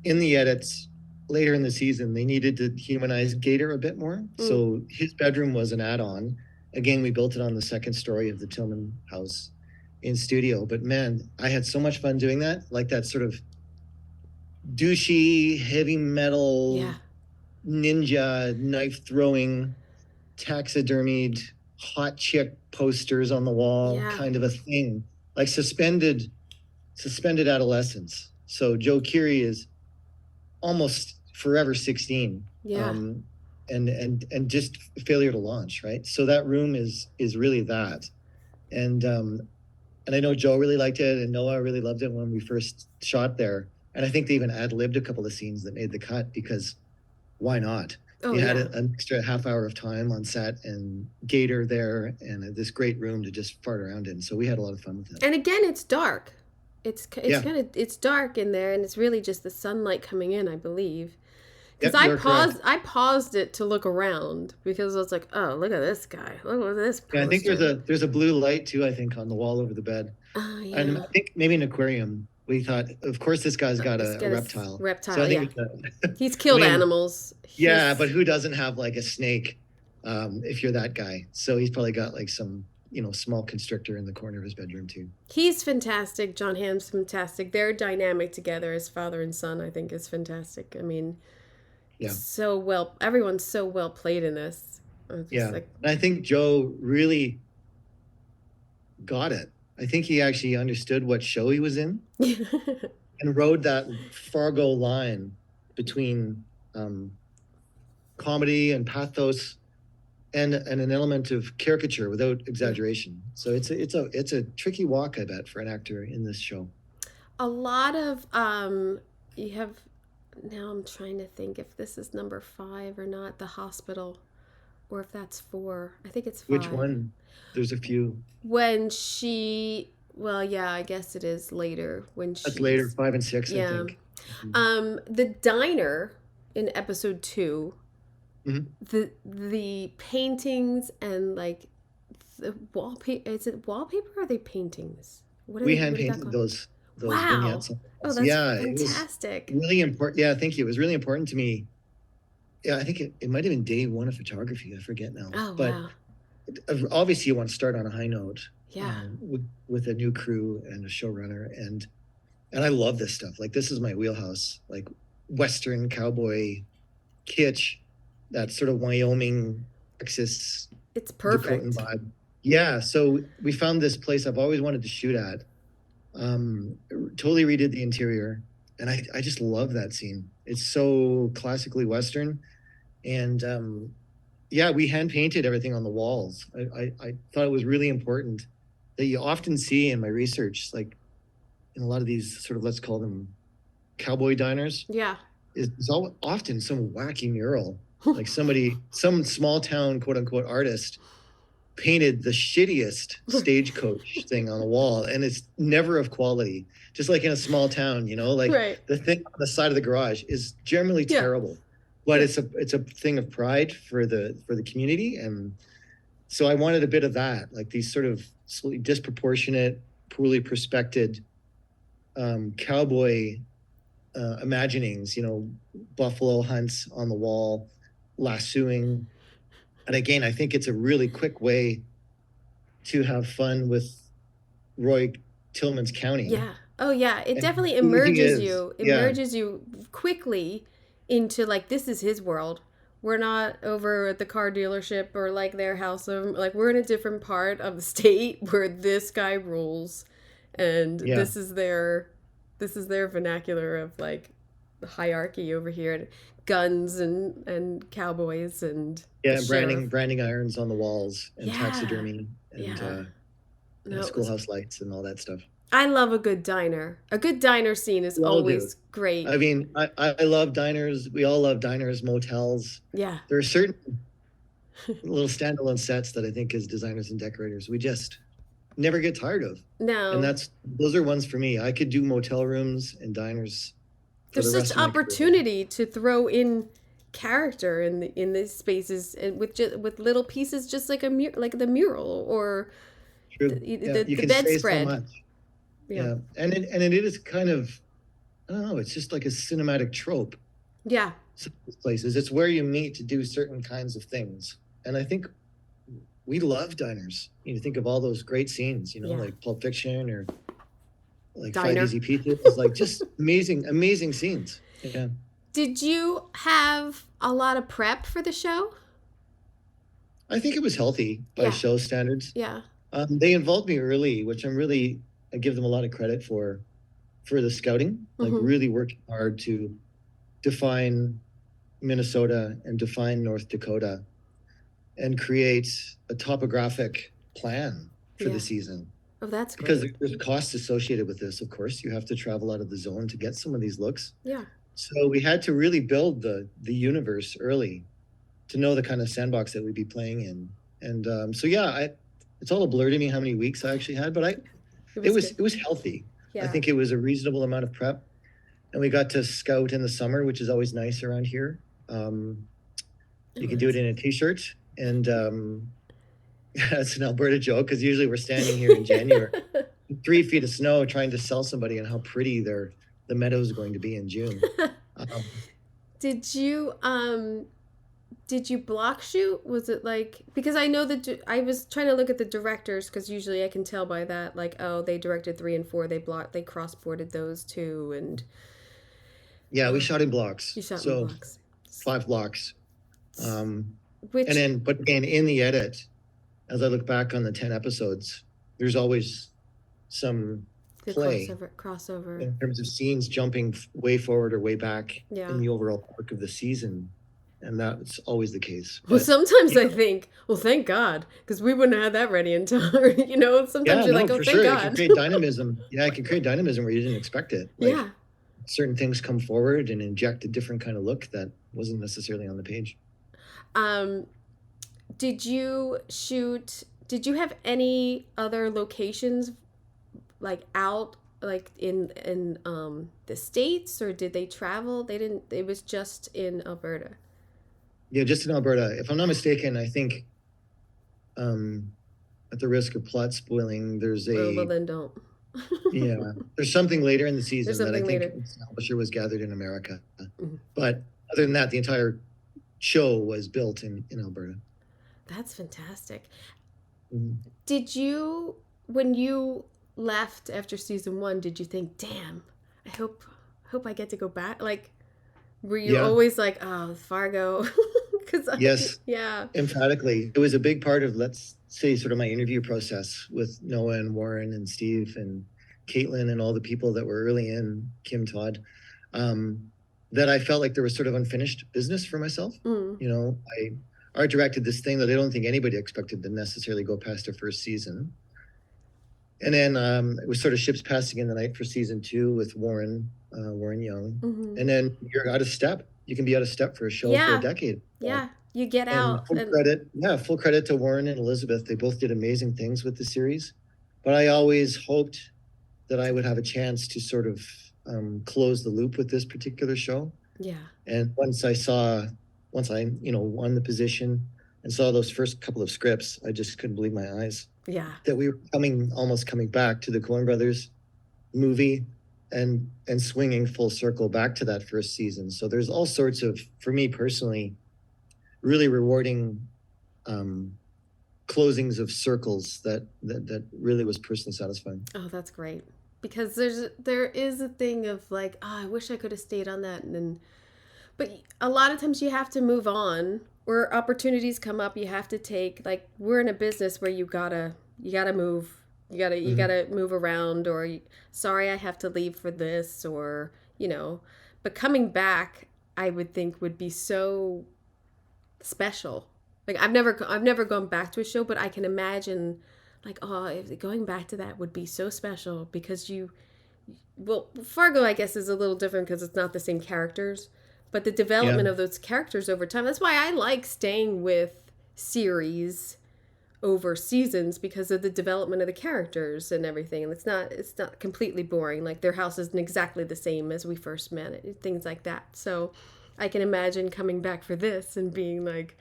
in the edits later in the season, they needed to humanize Gator a bit more. Mm, So his bedroom was an add-on. Again, we built it on the second story of the Tillman house in studio. But man, I had so much fun doing that. Like that sort of douchey, heavy metal, yeah. ninja, knife throwing, taxidermied, hot chick posters on the wall Yeah. kind of a thing. Like suspended adolescence. So Joe Keery is almost forever 16, Yeah. and just failure to launch, right? So that room is really that. And I know Joe really liked it, and Noah really loved it when we first shot there, and I think they even ad-libbed a couple of scenes that made the cut, because why not? Oh You had yeah. an extra half hour of time on set and Gator there and this great room to just fart around in, so we had a lot of fun with it. And again, it's dark. It's Yeah. kind of it's dark in there, and it's really just the sunlight coming in, I believe. Because Yep, you are correct. I paused it to look around because I was like, oh, look at this guy. Look at this Yeah, I think there's poster. a blue light too, I think, on the wall over the bed. Oh And yeah. I think maybe an aquarium. We thought, of course, this guy's got It's a got a reptile. So reptile. I Yeah. think He's I killed mean, animals. yeah, but He's who doesn't have like a snake, if you're that guy? So he's probably got like some, small constrictor in the corner of his bedroom too. he's fantastic. John Hamm's fantastic. Their dynamic together as father and son, I think, is fantastic. I mean, Yeah. Everyone's so well played in this. I'm just Yeah. like, And I think Joe really got it. I think he actually understood what show he was in and rode that Fargo line between um, comedy and pathos and an element of caricature without yeah. exaggeration. So it's a tricky walk, I bet, for an actor in this show. A lot of you have now I'm trying to think if this is number 5 or not, the hospital, or if that's 4. I think it's Which 5. one? There's a few. When she, well, yeah, I guess it is later when That's later, she's, 5 and 6, I yeah. think. The diner in episode 2, Mhm. the paintings and like the wallpaper, is it wallpaper or are they paintings? We hand What is that painted called? those Wow. vignettes on the Oh, walls. that's Yeah, it was fantastic. really important. Yeah, thank you. It was really important to me. Yeah, I think it might have been day one of photography. I forget now. Oh, But wow. obviously, you want to start on a high note Yeah. with a new crew and a showrunner, and I love this stuff. Like this is my wheelhouse. Like Western cowboy kitsch, that sort of Wyoming, Texas, It's Dakotan perfect. vibe. Yeah, so we found this place I've always wanted to shoot at. Totally redid the interior, and I just love that scene. It's so classically Western, and yeah, we hand painted everything on the walls. I thought it was really important that you often see in my research, like in a lot of these sort of, let's call them cowboy diners, Yeah. is all often some wacky mural, like some small town quote unquote artist painted the shittiest stagecoach thing on the wall, and it's never of quality. Just like in a small town, like Right. the thing on the side of the garage is generally Yeah. terrible, but Yeah. it's a thing of pride for the community, and so I wanted a bit of that, like these sort of slightly disproportionate, poorly perspected cowboy imaginings, buffalo hunts on the wall, lassoing. And again, I think it's a really quick way to have fun with Roy Tillman's county Yeah. Oh yeah, it and definitely who he is. Yeah, immerses you quickly into like this is his world. We're not over at the car dealership or like their house or like we're in a different part of the state where this guy rules and yeah, this is their vernacular of like hierarchy over here, guns and cowboys and the yeah. And sheriff. branding irons on the walls and Yeah. taxidermy and Yeah. No, it was schoolhouse lights and all that stuff. I love a good diner. A good diner scene is We all do. always great. I mean, I love diners. We all love diners, motels. Yeah. There are certain little standalone sets that I think, as designers and decorators, we just never get tired of. And No. those are ones for me. I could do motel rooms and diners for There's the such rest of my career. opportunity to throw in character in these spaces and with little pieces just like like the mural or True. Yeah, you the can say so bedspread. much. Yeah. Yeah, and it is kind of, I don't know. It's just like a cinematic trope. Yeah. Some of these places, it's where you meet to do certain kinds of things, and I think we love diners. Think of all those great scenes, Yeah. like Pulp Fiction or like Five Diner. Easy Pizzas, like just amazing scenes. Yeah. Did you have a lot of prep for the show? I think it was healthy by Yeah. show standards. Yeah. They involved me early, which I give them a lot of credit for the scouting, like Mhm. really working hard to define Minnesota and define North Dakota and create a topographic plan for the Yeah. season. Oh, that's Because great. there's costs associated with this, of course. You have to travel out of the zone to get some of these looks. Yeah. So we had to really build the universe early to know the kind of sandbox that we'd be playing in. And so yeah, it's all a blur to me how many weeks I actually had, but It was good. it was healthy. I Yeah. think it was a reasonable amount of prep, and we got to scout in the summer, which is always nice around here. You Oh, can do it in a t-shirt, and that's an Alberta joke because usually we're standing here in January, 3 feet of snow, trying to sell somebody on how pretty the meadow is going to be in June. Um, Did you block shoot? Was it like because I know that I was trying to look at the directors because usually I can tell by that like oh they directed 3 and 4 they cross-boarded those two and yeah, we shot in blocks, you shot in so blocks. 5 blocks. Which But again, in the edit, as I look back on the 10 episodes, there's always some the play crossover. in terms of scenes jumping way forward or way back Yeah. in the overall arc of the season. And that's always the case. Well, sometimes I think, well, thank God, because we wouldn't have had that ready in time. Sometimes you're like, oh, for thank sure. God. It can create dynamism. Yeah, it can create dynamism where you didn't expect it. Like, yeah. certain things come forward and inject a different kind of look that wasn't necessarily on the page. Did you have any other locations like out like in the States, or did they travel? They didn't, it was just in Alberta. Yeah, just in Alberta. If I'm not mistaken, I think at the risk of plot spoiling, there's well then don't. Yeah, there's something later in the season that I think later. Establisher was gathered in America. Mm-hmm. But other than that, the entire show was built in Alberta. That's fantastic. Mm-hmm. Did you, when you left after season 1, did you think, damn, I hope I get to go back? Like, were you always like, oh, Fargo? Yes. Yeah. Emphatically. It was a big part of, let's say, sort of my interview process with Noah and Warren and Steve and Caitlin and all the people that were early in, Kim, Todd, that I felt like there was sort of unfinished business for myself. Mm. I art directed this thing that I don't think anybody expected to necessarily go past their first season. And then it was sort of ships passing in the night for season 2 with Warren Young. Mm-hmm. And then you're out of step. You can be out of step for a show for a decade. Yeah, you get out. Full credit to Warren and Elizabeth. They both did amazing things with the series. But I always hoped that I would have a chance to sort of close the loop with this particular show. Yeah. And once I won the position and saw those first couple of scripts, I just couldn't believe my eyes. Yeah. That we were almost coming back to the Coen Brothers movie and swinging full circle back to that first season. So there's all sorts of, for me personally, really rewarding closings of circles that really was personally satisfying. Oh, that's great. Because there is a thing of like, oh, I wish I could have stayed on that, but a lot of times you have to move on, or opportunities come up you have to take. Like, we're in a business where you gotta move. You gotta move around, or sorry, I have to leave for this, or but coming back, I would think would be so special. Like, I've never gone back to a show, but I can imagine, like, if going back to that would be so special, because Fargo, I guess, is a little different because it's not the same characters, but the development of those characters over time. That's why I like staying with series over seasons, because of the development of the characters and everything. And it's not completely boring. Like, their house isn't exactly the same as we first met it, things like that. So I can imagine coming back for this and being like,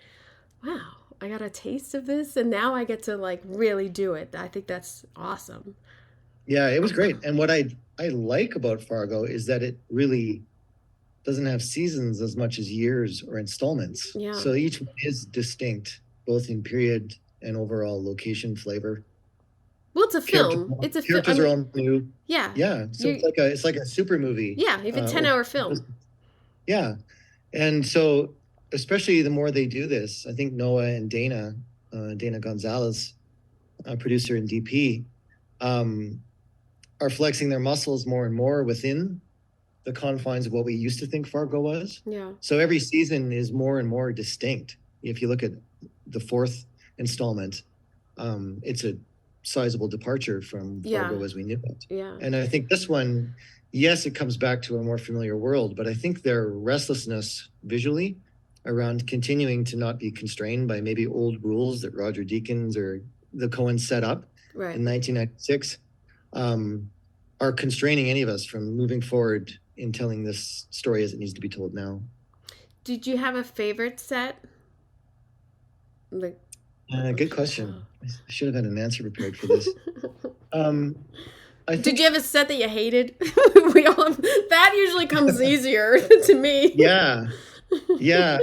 wow, I got a taste of this, and now I get to like really do it. I think that's awesome. Yeah, it was great. And what I like about Fargo is that it really doesn't have seasons as much as years or installments. Yeah. So each one is distinct, both in period and overall location flavor. Well, it's a film. It's a film. Characters are all new. Yeah. Yeah. So it's like a super movie. Yeah, even 10-hour film. Yeah. And so, especially the more they do this, I think Noah and Dana Gonzalez, producer and DP, are flexing their muscles more and more within the confines of what we used to think Fargo was. Yeah. So every season is more and more distinct. If you look at the 4th installment, it's a sizable departure from Fargo as we knew it. Yeah. And I think this one, yes, it comes back to a more familiar world, but I think their restlessness visually around continuing to not be constrained by maybe old rules that Roger Deakins or the Coens set up in 1996 are constraining any of us from moving forward in telling this story as it needs to be told now. Did you have a favorite set? Good question. I should have had an answer prepared for this. Did you have a set that you hated? That usually comes easier to me. Yeah.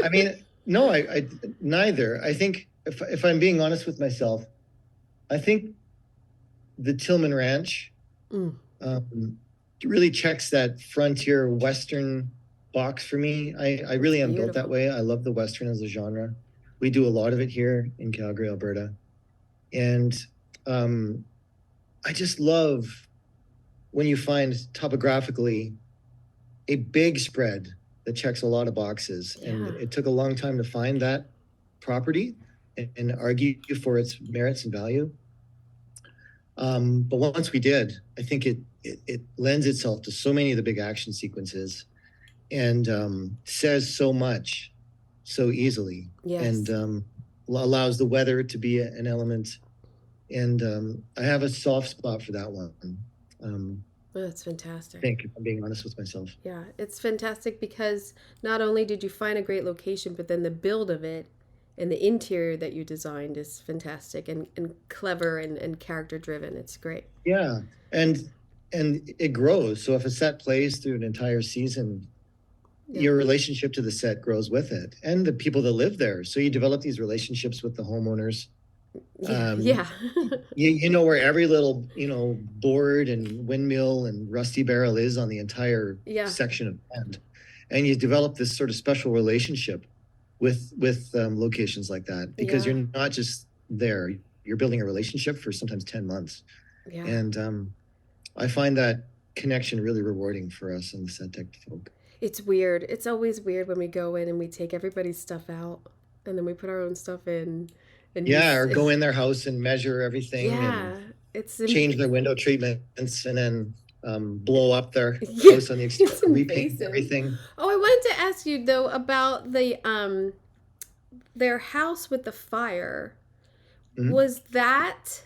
I mean, no, I neither. I think if I'm being honest with myself, I think the Tillman Ranch really checks that frontier Western box for me. I It's really am built that beautiful. way. I love the Western as a genre. We do a lot of it here in Calgary, Alberta. And um, I just love when you find topographically a big spread that checks a lot of boxes. And Yeah. it took a long time to find that property and argue for its merits and value. But once we did, I think it lends itself to so many of the big action sequences and says so much so easily and Yes. allows the weather to be an element. And I have a soft spot for that one. Oh, that's I fantastic. think, if I'm being honest with myself. Yeah, it's fantastic because not only did you find a great location, but then the build of it and the interior that you designed is fantastic and clever and character driven. It's great. Yeah, and it grows. So if a set plays through an entire season, Yeah. your relationship to the set grows with it, and the people that live there. So you develop these relationships with the homeowners. Yeah. Um, Yeah. you know where every little board and windmill and rusty barrel is on the entire Yeah. section of land, and you develop this sort of special relationship with locations like that because Yeah. you're not just there, you're building a relationship for sometimes 10 months. Yeah. And I find that connection really rewarding for us in the set tech folk. It's weird. It's always weird when we go in and we take everybody's stuff out and then we put our own stuff in and Yeah, just or go in their house and measure everything and yeah. It's change their window treatments and then blow up their yeah, house on the exterior, it's repaint invasive. everything. Oh, I wanted to ask you though about the their house with the fire. Mhm. Was that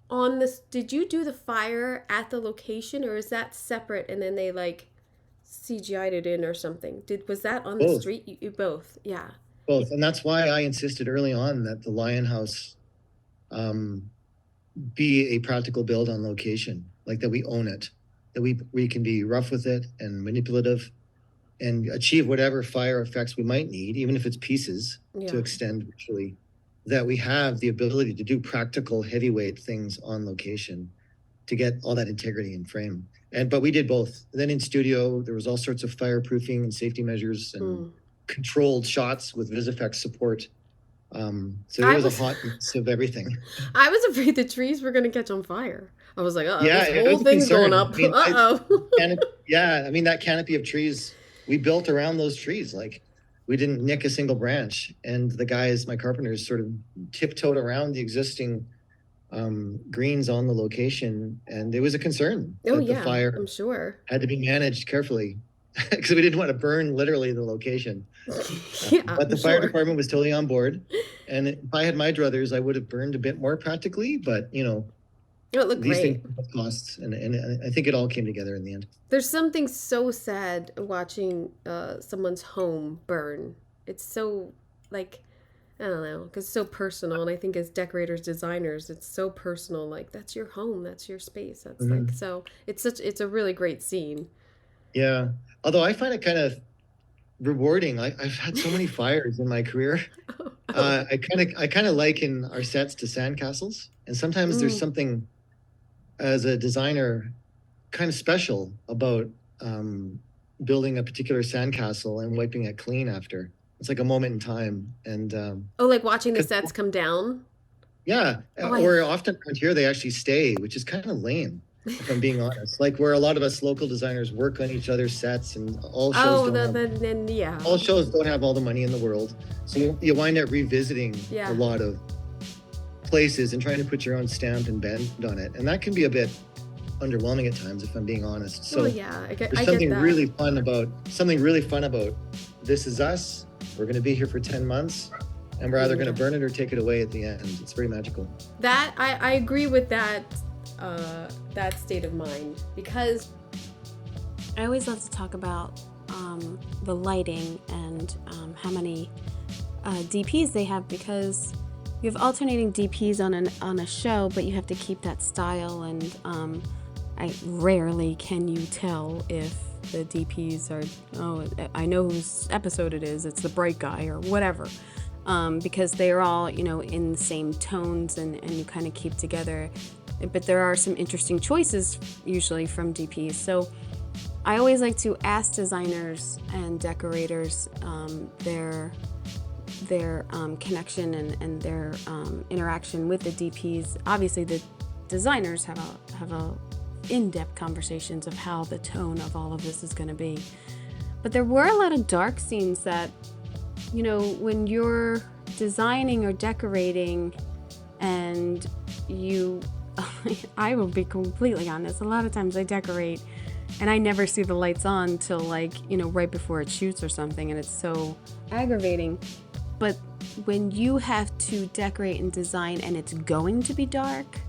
on this? Did you do the fire at the location, or is that separate and then they like CGI'd it in or something? Was that on the Both, street? You both, yeah. both. And that's why I insisted early on that the Lion House um, be a practical build on location, like that we own it, that we can be rough with it and manipulative and achieve whatever fire effects we might need, even if it's pieces to Yeah. extend virtually, that we have the ability to do practical heavyweight things on location to get all that integrity in frame. But we did both. Then in studio, there was all sorts of fireproofing and safety measures and Mm. controlled shots with VisFX support. So there I was a was hot mix of everything. I was afraid the trees were gonna catch on fire. I was like, uh-oh, Yeah, this it whole was a thing's going concern. up. I mean, Uh-oh. yeah, I mean that canopy of trees we built around those trees. Like we didn't nick a single branch, and the guys, my carpenters, sort of tiptoed around the existing greens on the location, and it was a concern Oh that the yeah, I'm fire sure. had to be managed carefully because we didn't want to burn literally the location. Yeah, But I'm the fire sure. department was totally on board, and if I had my druthers, I would have burned a bit more practically. But It looked these things great. have costs, and I think it all came together in the end. There's something so sad watching someone's home burn. It's so like I don't know, because it's so personal, and I think as decorators, designers, it's so personal. Like that's your home, that's your space. That's like Mhm. so. It's a really great scene. Yeah. Although I find it kind of rewarding. I've had so many fires in my career. Oh, I kind of liken our sets to sandcastles, and sometimes there's mm. something as a designer kind of special about um, building a particular sandcastle and wiping it clean after. It's like a moment in time, and Oh, like watching the 'cause- sets come down. yeah, Oh, or often around here they actually stay, which is kind of lame, if I'm being honest. Like where a lot of us local designers work on each other's sets, and oh, then yeah, all shows don't have all the money in the world, so you wind up revisiting a yeah. lot of places and trying to put your own stamp and bend on it, and that can be a bit underwhelming at times, if I'm being honest. Well, So yeah, there's I get that. something really fun about this is us. We're going to be here for 10 months, and we're either going to Yeah. burn it or take it away at the end. It's very magical. That I agree with that that state of mind because I always love to talk about the lighting and how many DPs they have because you have alternating DPs on a show, but you have to keep that style. And I rarely can you tell if the DPs are I know whose episode it is. It's the bright guy or whatever. Because they are all, in the same tones and you kind of keep together. But there are some interesting choices usually from DPs. So I always like to ask designers and decorators their connection and their interaction with the DPs. Obviously, the designers have a in-depth conversations of how the tone of all of this is going to be. But there were a lot of dark scenes that, when you're designing or decorating and you, I will be completely honest, a lot of times I decorate and I never see the lights on till right before it shoots or something, and it's so aggravating. But when you have to decorate and design and it's going to be dark,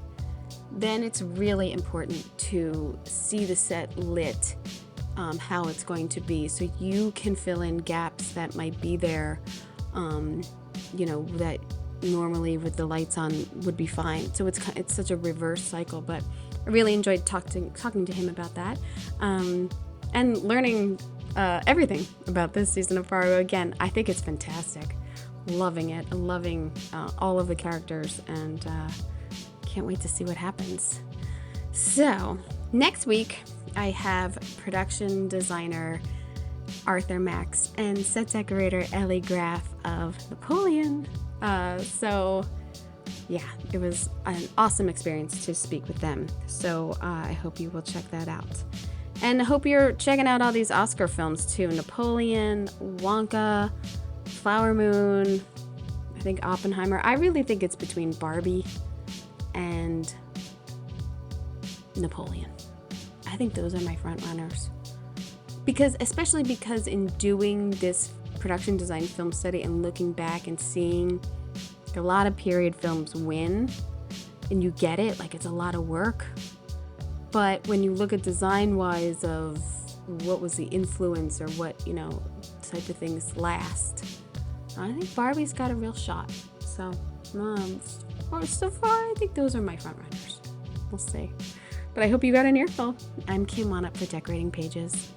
then it's really important to see the set lit, how it's going to be, so you can fill in gaps that might be there, that normally with the lights on would be fine. So it's such a reverse cycle, but I really enjoyed talking to him about that, and learning everything about this season of Fargo. Again, I think it's fantastic. Loving it. Loving all of the characters, and can't wait to see what happens. So, next week, I have production designer Arthur Max and set decorator Ellie Graff of Napoleon. It was an awesome experience to speak with them. So, I hope you will check that out. And I hope you're checking out all these Oscar films too. Napoleon, Wonka, Flower Moon, I think Oppenheimer. I really think it's between Barbie and Napoleon. I think those are my front runners. Especially because in doing this production design film study and looking back and seeing a lot of period films win, and you get it, it's a lot of work. But when you look at design-wise of what was the influence or what, type of things last, I think Barbie's got a real shot. So far, I think those are my front runners. We'll see. But I hope you got an earful. I'm Kim on Up for Decorating Pages.